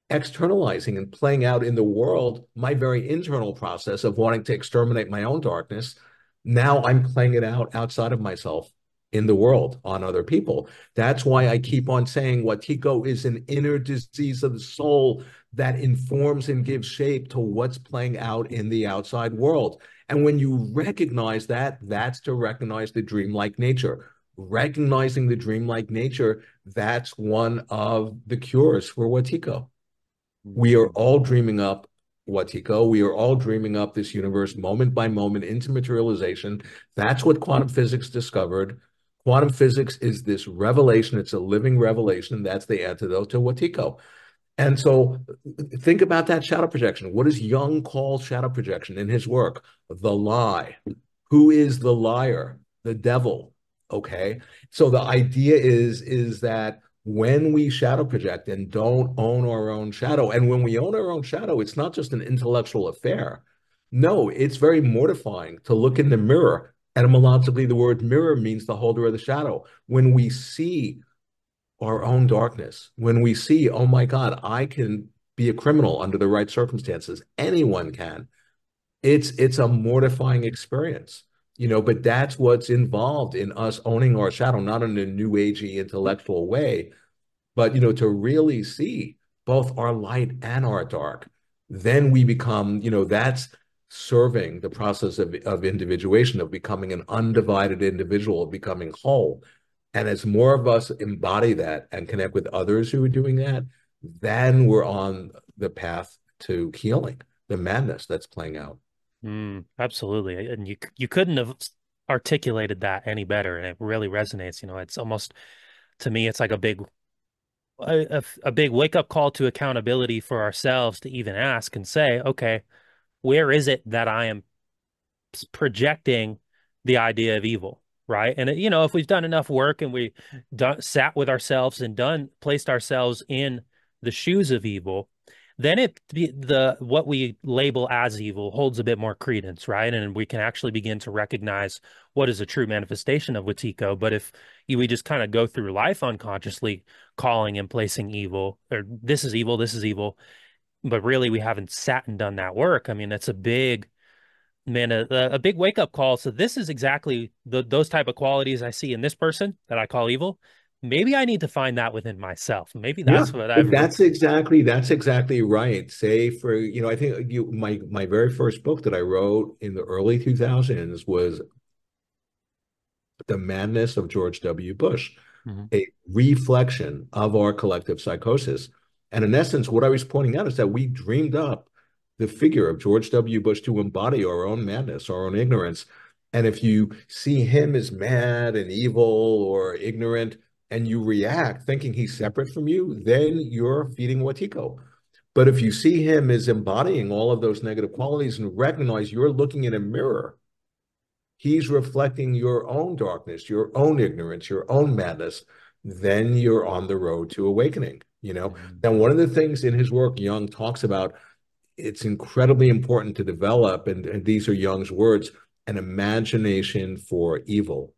externalizing and playing out in the world my very internal process of wanting to exterminate my own darkness. Now I'm playing it out outside of myself in the world on other people. That's why I keep on saying Wetiko is an inner disease of the soul that informs and gives shape to what's playing out in the outside world. And when you recognize that, that's to recognize the dreamlike nature. Recognizing the dreamlike nature, that's one of the cures for Wetiko. We are Mm. all dreaming up Wetiko. We are all dreaming up this universe moment by moment into materialization. That's what quantum physics discovered. Quantum physics is this revelation. It's a living revelation. That's the antidote to Wetiko. And so think about that shadow projection. What does Jung call shadow projection in his work? The lie. Who is the liar? The devil. Okay. So the idea is that when we shadow project and don't own our own shadow, and when we own our own shadow, it's not just an intellectual affair. No, it's very mortifying to look in the mirror. Etymologically, the word mirror means the holder of the shadow. When we see our own darkness, when we see, oh my God, I can be a criminal under the right circumstances, anyone can. It's a mortifying experience, but that's what's involved in us owning our shadow, not in a new agey intellectual way, but to really see both our light and our dark. Then we become, that's serving the process of individuation, of becoming an undivided individual, of becoming whole. And as more of us embody that and connect with others who are doing that, then we're on the path to healing the madness that's playing out. Absolutely. And you couldn't have articulated that any better, and it really resonates. It's almost, to me, it's like a big wake up call to accountability for ourselves to even ask and say, okay, where is it that I am projecting the idea of evil, right? And if we've done enough work and we sat with ourselves and placed ourselves in the shoes of evil, then the what we label as evil holds a bit more credence, right? And we can actually begin to recognize what is a true manifestation of Wetiko. But if we just kind of go through life unconsciously calling and placing evil, or this is evil, but really we haven't sat and done that work. I mean, that's a big man, a big wake up call. So this is exactly those type of qualities I see in this person that I call evil. Maybe I need to find that within myself. Maybe Yeah, that's what I've. that's exactly right. Say for, I think my very first book that I wrote in the early 2000s was The Madness of George W. Bush, Mhm. a reflection of our collective psychosis. And in essence, what I was pointing out is that we dreamed up the figure of George W. Bush to embody our own madness, our own ignorance. And if you see him as mad and evil or ignorant, and you react thinking he's separate from you, then you're feeding Wetiko. But if you see him as embodying all of those negative qualities and recognize you're looking in a mirror, he's reflecting your own darkness, your own ignorance, your own madness, then you're on the road to awakening. Mhm. Now, one of the things in his work, Jung talks about, it's incredibly important to develop, and these are Jung's words, an imagination for evil.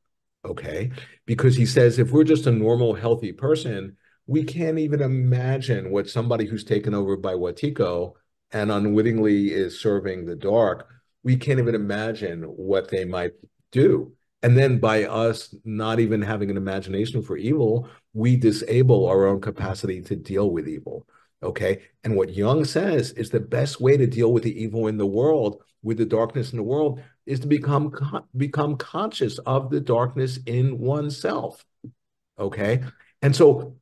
Okay. Because he says if we're just a normal, healthy person, we can't even imagine what somebody who's taken over by Wetiko and unwittingly is serving the dark, we can't even imagine what they might do. And then by us not even having an imagination for evil, we disable our own capacity to deal with evil. Okay. And what Jung says is the best way to deal with the evil in the world, with the darkness in the world, is to become conscious of the darkness in oneself. Okay. And so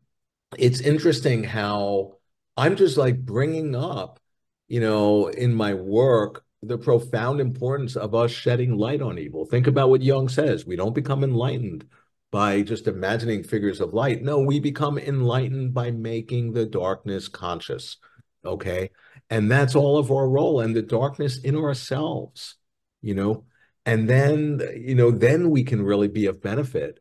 it's interesting how I'm just like bringing up, in my work, the profound importance of us shedding light on evil. Think about what Jung says. We don't become enlightened by just imagining figures of light. No, we become enlightened by making the darkness conscious. Okay. And that's all of our role and the darkness in ourselves, you know. And then, then we can really be of benefit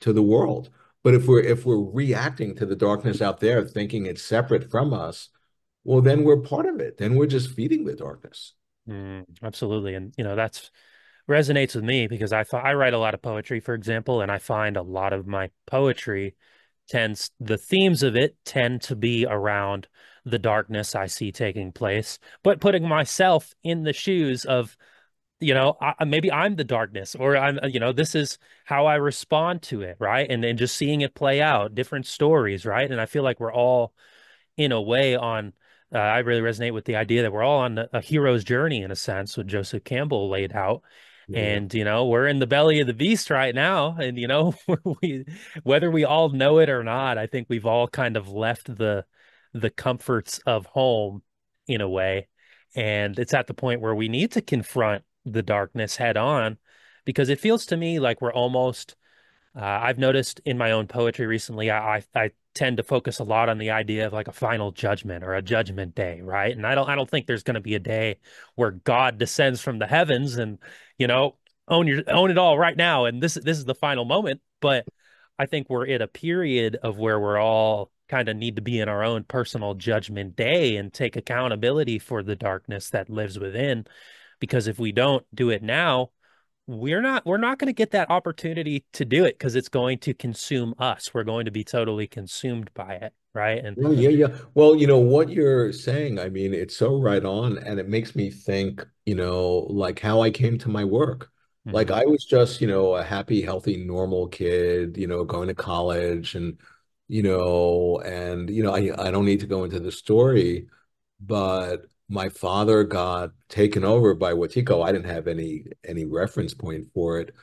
to the world. But if we're reacting to the darkness out there, thinking it's separate from us, well, then we're part of it. Then we're just feeding the darkness. Absolutely. And that's resonates with me because I write a lot of poetry, for example, and I find a lot of my poetry the themes of it tend to be around the darkness I see taking place, but putting myself in the shoes of, maybe I'm the darkness, or this is how I respond to it, right? And just seeing it play out, different stories, right? And I feel like we're all in a way I really resonate with the idea that we're all on a hero's journey in a sense, what Joseph Campbell laid out. Yeah, yeah. And, we're in the belly of the beast right now. And, we, whether we all know it or not, I think we've all kind of left the comforts of home in a way. And it's at the point where we need to confront the darkness head on because it feels to me like we're almost I've noticed in my own poetry recently, I tend to focus a lot on the idea of like a final judgment or a judgment day, right? And I don't think there's going to be a day where God descends from the heavens and you know own it all right now, and this is the final moment. But I think we're at a period of where we're all kind of need to be in our own personal judgment day and take accountability for the darkness that lives within. Because if we don't do it now, we're not going to get that opportunity to do it because it's going to consume us. We're going to be totally consumed by it, right? And Yeah, yeah, yeah. Well, what you're saying, I mean, it's so right on, and it makes me think, like how I came to my work. Like Mhm. I was just, a happy, healthy, normal kid, going to college I don't need to go into the story, but my father got taken over by Wetiko. I didn't have any reference point for it,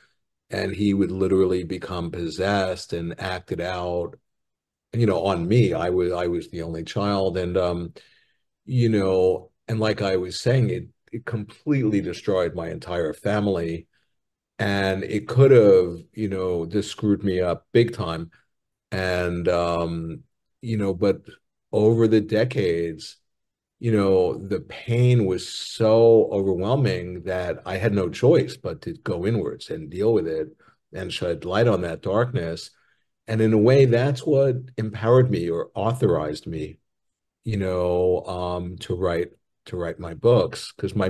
and he would literally become possessed and acted out on me. I was the only child, and and like I was saying, it completely destroyed my entire family. And it could have, just screwed me up big time. And but over the decades, the pain was so overwhelming that I had no choice but to go inwards and deal with it and shed light on that darkness. And in a way, that's what empowered me or authorized me, to write my books, because my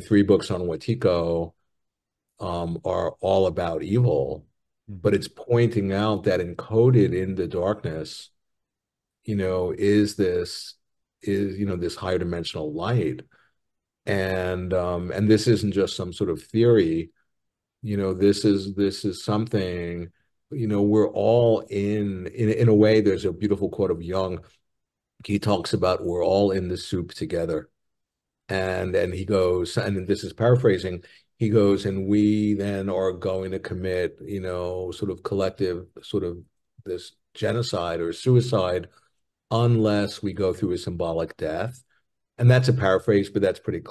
three books on Wetiko, are all about evil, but Mhm. it's pointing out that encoded in the darkness, is this higher dimensional light. And this isn't just some sort of theory, this is something, we're all in a way. There's a beautiful quote of Jung. He talks about we're all in the soup together. And he goes, and this is paraphrasing, he goes, and we then are going to commit, sort of collective, sort of this genocide or suicide, unless we go through a symbolic death. And that's a paraphrase, but that's pretty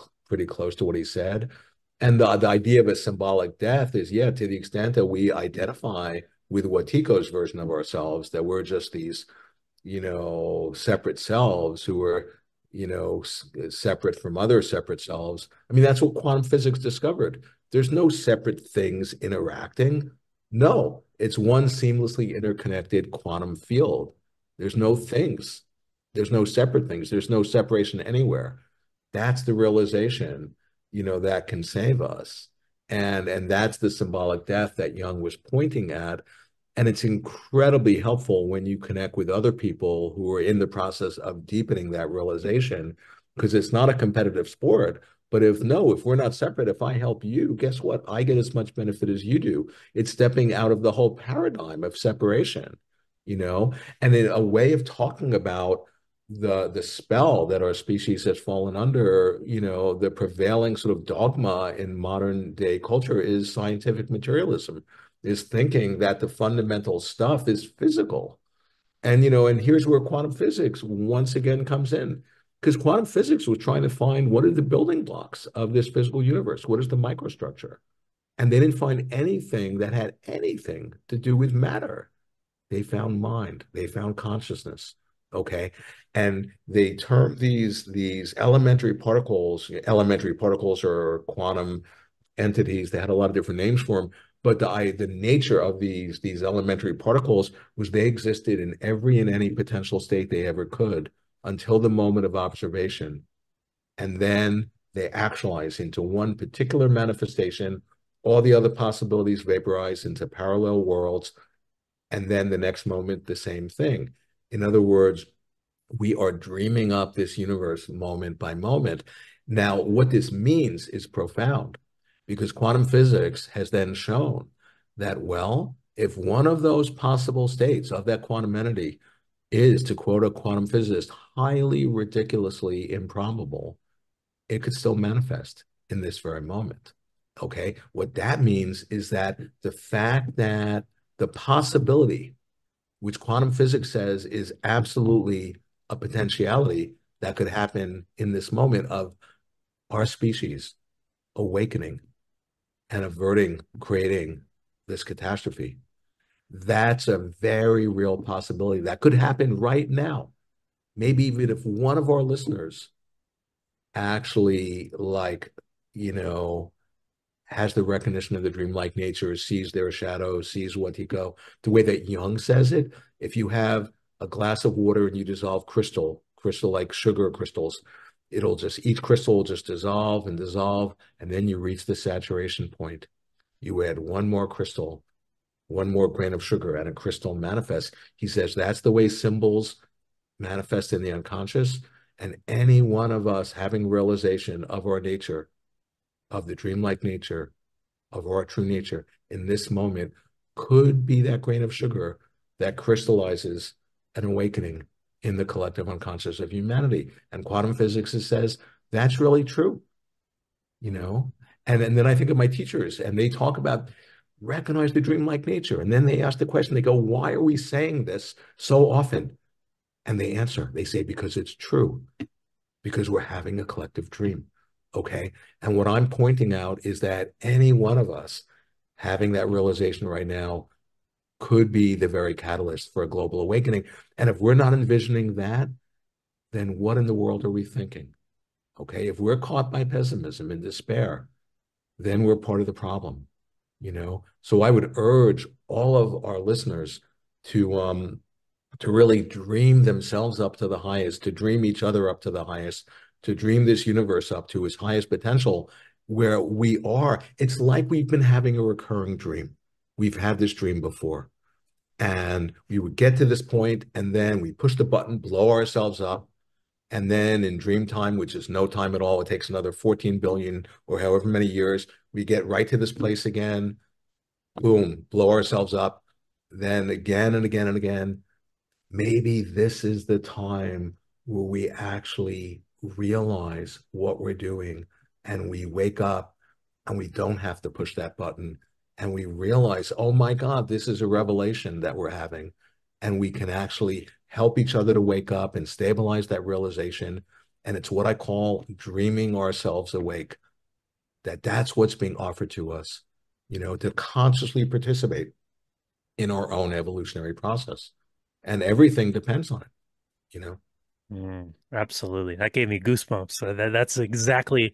close to what he said. And the idea of a symbolic death is, yeah, to the extent that we identify with Watiko's version of ourselves, that we're just these, separate selves who are, separate from other separate selves. I mean, that's what quantum physics discovered. There's no separate things interacting. No, it's one seamlessly interconnected quantum field. There's no things. There's no separate things. There's no separation anywhere. That's the realization, that can save us. And that's the symbolic death that Jung was pointing at. And it's incredibly helpful when you connect with other people who are in the process of deepening that realization, because it's not a competitive sport. But if we're not separate, if I help you, guess what? I get as much benefit as you do. It's stepping out of the whole paradigm of separation, you know, and in a way of talking about the spell that our species has fallen under. The prevailing sort of dogma in modern day culture is scientific materialism, is thinking that the fundamental stuff is physical. And here's where quantum physics once again comes in. Because quantum physics was trying to find what are the building blocks of this physical universe? What is the microstructure? And they didn't find anything that had anything to do with matter. They found mind, they found consciousness. Okay. And they term these elementary particles are quantum entities. They had a lot of different names for them, but the nature of these elementary particles was they existed in every and any potential state they ever could until the moment of observation, and then they actualize into one particular manifestation. All the other possibilities vaporize into parallel worlds, and then the next moment, the same thing. In other words, we are dreaming up this universe moment by moment. Now, what this means is profound, because quantum physics has then shown that, well, if one of those possible states of that quantum entity is, to quote a quantum physicist, highly ridiculously improbable, it could still manifest in this very moment. Okay. What that means is that the fact that the possibility, which quantum physics says is absolutely a potentiality that could happen in this moment, of our species awakening and averting, creating this catastrophe. That's a very real possibility that could happen right now. Maybe even if one of our listeners actually, you know, has the recognition of the dreamlike nature, sees their shadow, sees Wetiko, the way that Jung says it. If you have a glass of water and you dissolve crystal like sugar crystals, each crystal will just dissolve, and then you reach the saturation point. You add one more crystal, one more grain of sugar, and a crystal manifests. He says that's the way symbols manifest in the unconscious. And any one of us having realization of our nature, of the dreamlike nature, of our true nature in this moment, could be that grain of sugar that crystallizes an awakening in the collective unconscious of humanity. And quantum physics says that's really true, you know? And then I think of my teachers, and they talk about recognize the dreamlike nature. And then they ask the question, they go, why are we saying this so often? And they answer, they say, because it's true, because we're having a collective dream. Okay. And what I'm pointing out is that any one of us having that realization right now could be the very catalyst for a global awakening. And if we're not envisioning that, then what in the world are we thinking? Okay. If we're caught by pessimism and despair, then we're part of the problem, you know? So I would urge all of our listeners to really dream themselves up to the highest, to dream each other up to the highest, to dream this universe up to its highest potential, where we are. It's like we've been having a recurring dream. We've had this dream before, and we would get to this point, and then we push the button, blow ourselves up, and then in dream time, which is no time at all, it takes another 14 billion or however many years, we get right to this place again, boom, blow ourselves up, then again and again and again. Maybe this is the time where we actually realize what we're doing and we wake up and we don't have to push that button and we realize, oh my God, this is a revelation that we're having. And we can actually help each other to wake up and stabilize that realization. And it's what I call dreaming ourselves awake, that's what's being offered to us, to consciously participate in our own evolutionary process. And everything depends on it. Absolutely. That gave me goosebumps. That's exactly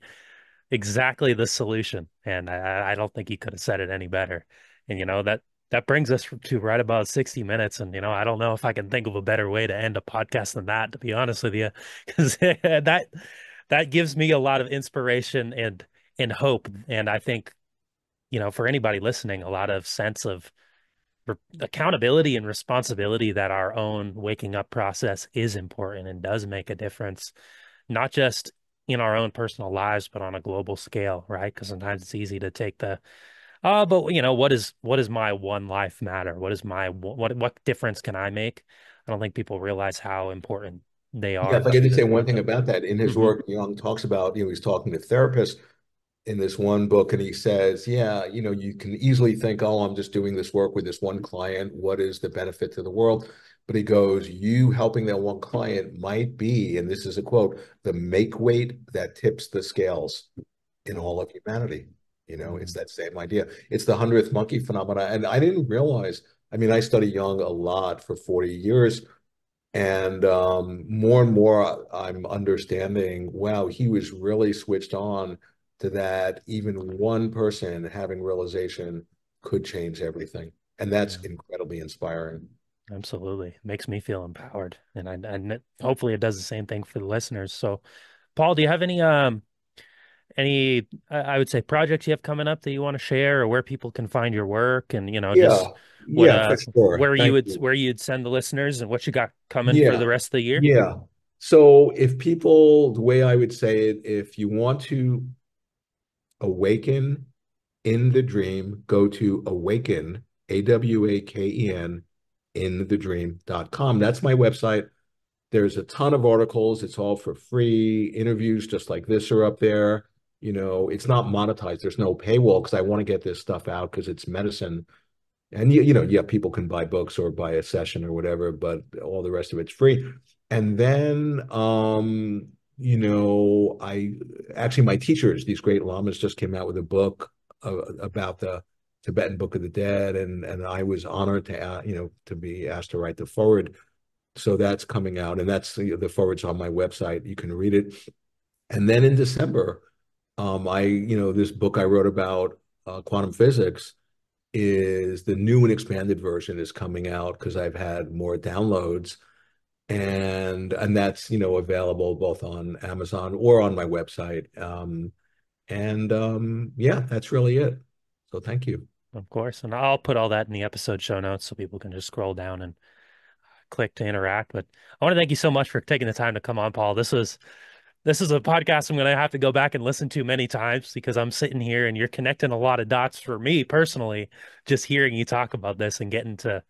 the solution. And I don't think he could have said it any better. And that brings us to right about 60 minutes. And I don't know if I can think of a better way to end a podcast than that, to be honest with you, because that gives me a lot of inspiration and hope. And I think, for anybody listening, a lot of sense of accountability and responsibility that our own waking up process is important and does make a difference, not just in our own personal lives, but on a global scale, right? Because sometimes it's easy to take but what is my one life matter? What is my what difference can I make? I don't think people realize how important they Yeah, are if I could to just say the one thing about that, in his hmm work, Young talks about, he's talking to therapists in this one book, and he says, yeah, you can easily think, oh, I'm just doing this work with this one client. What is the benefit to the world? But he goes, you helping that one client might be, and this is a quote, the make weight that tips the scales in all of humanity. It's that same idea. It's the 100th monkey phenomena. And I didn't realize, I mean, I studied Jung a lot for 40 years. And more and more, I'm understanding, wow, he was really switched on to that. Even one person having realization could change everything. And that's Yeah, incredibly inspiring. absolutely. Makes me feel empowered. And hopefully it does the same thing for the listeners. So, Paul, do you have any I would say projects you have coming up that you want to share, or where people can find your work, and just Yeah, what yeah, for sure. Thank you. where you'd send the listeners and what you got coming for Yeah, the rest of the year? yeah. So if people, the way I would say it, if you want to awaken in the dream, go to awaken, AWAKEN, in the dream.com. That's my website. There's a ton of articles. It's all for free. Interviews just like this are up there. It's not monetized. There's no paywall because I want to get this stuff out because it's medicine. And yeah, people can buy books or buy a session or whatever, but all the rest of it's free. And then I actually, my teachers, these great lamas, just came out with a book about the Tibetan Book of the Dead, and I was honored to to be asked to write the forward. So that's coming out, and that's the forward's on my website. You can read it. And then in December, this book I wrote about quantum physics is the new and expanded version is coming out because I've had more downloads, and that's available both on Amazon or on my website. Yeah, that's really it. So thank you. Of course, and I'll put all that in the episode show notes so people can just scroll down and click to interact. But I want to thank you so much for taking the time to come on, Paul. This is a podcast I'm going to have to go back and listen to many times because I'm sitting here and you're connecting a lot of dots for me personally. Just hearing you talk about this and getting to,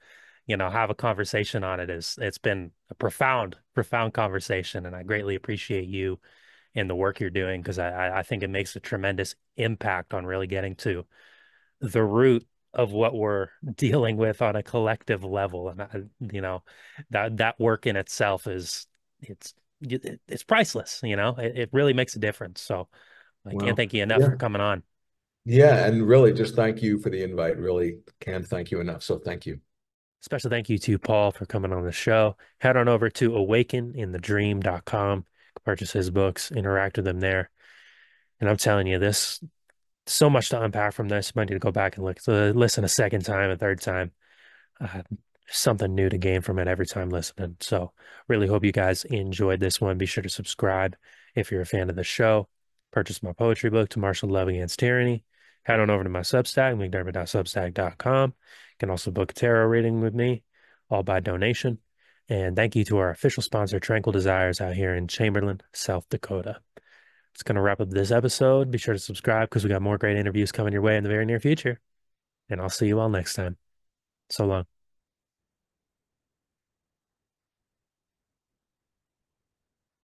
have a conversation on it's been a profound conversation. And I greatly appreciate you and the work you're doing because I think it makes a tremendous impact on really getting to the root of what we're dealing with on a collective level. And that work in itself it's priceless. It really makes a difference. So I can't Well, thank you enough for yeah. coming on. Yeah, and really just thank you for the invite. Really can't thank you enough. So thank you. Special thank you to Paul for coming on the show. Head on over to awakeninthedream.com, purchase his books, interact with them there. And I'm telling you, this so much to unpack from this. You might need to go back and listen a second time, a third time. Uh, Something new to gain from it every time listening. So really hope you guys enjoyed this one. Be sure to subscribe if you're a fan of the show. Purchase my poetry book to Marshal, Levy Against Tyranny. Head on over to my Substack, mcdermott.substack.com. You can also book a tarot reading with me, all by donation. And thank you to our official sponsor, Tranquil Desires, out here in Chamberlain, South Dakota. It's going to wrap up this episode. Be sure to subscribe because we got more great interviews coming your way in the very near future. And I'll see you all next time. So long.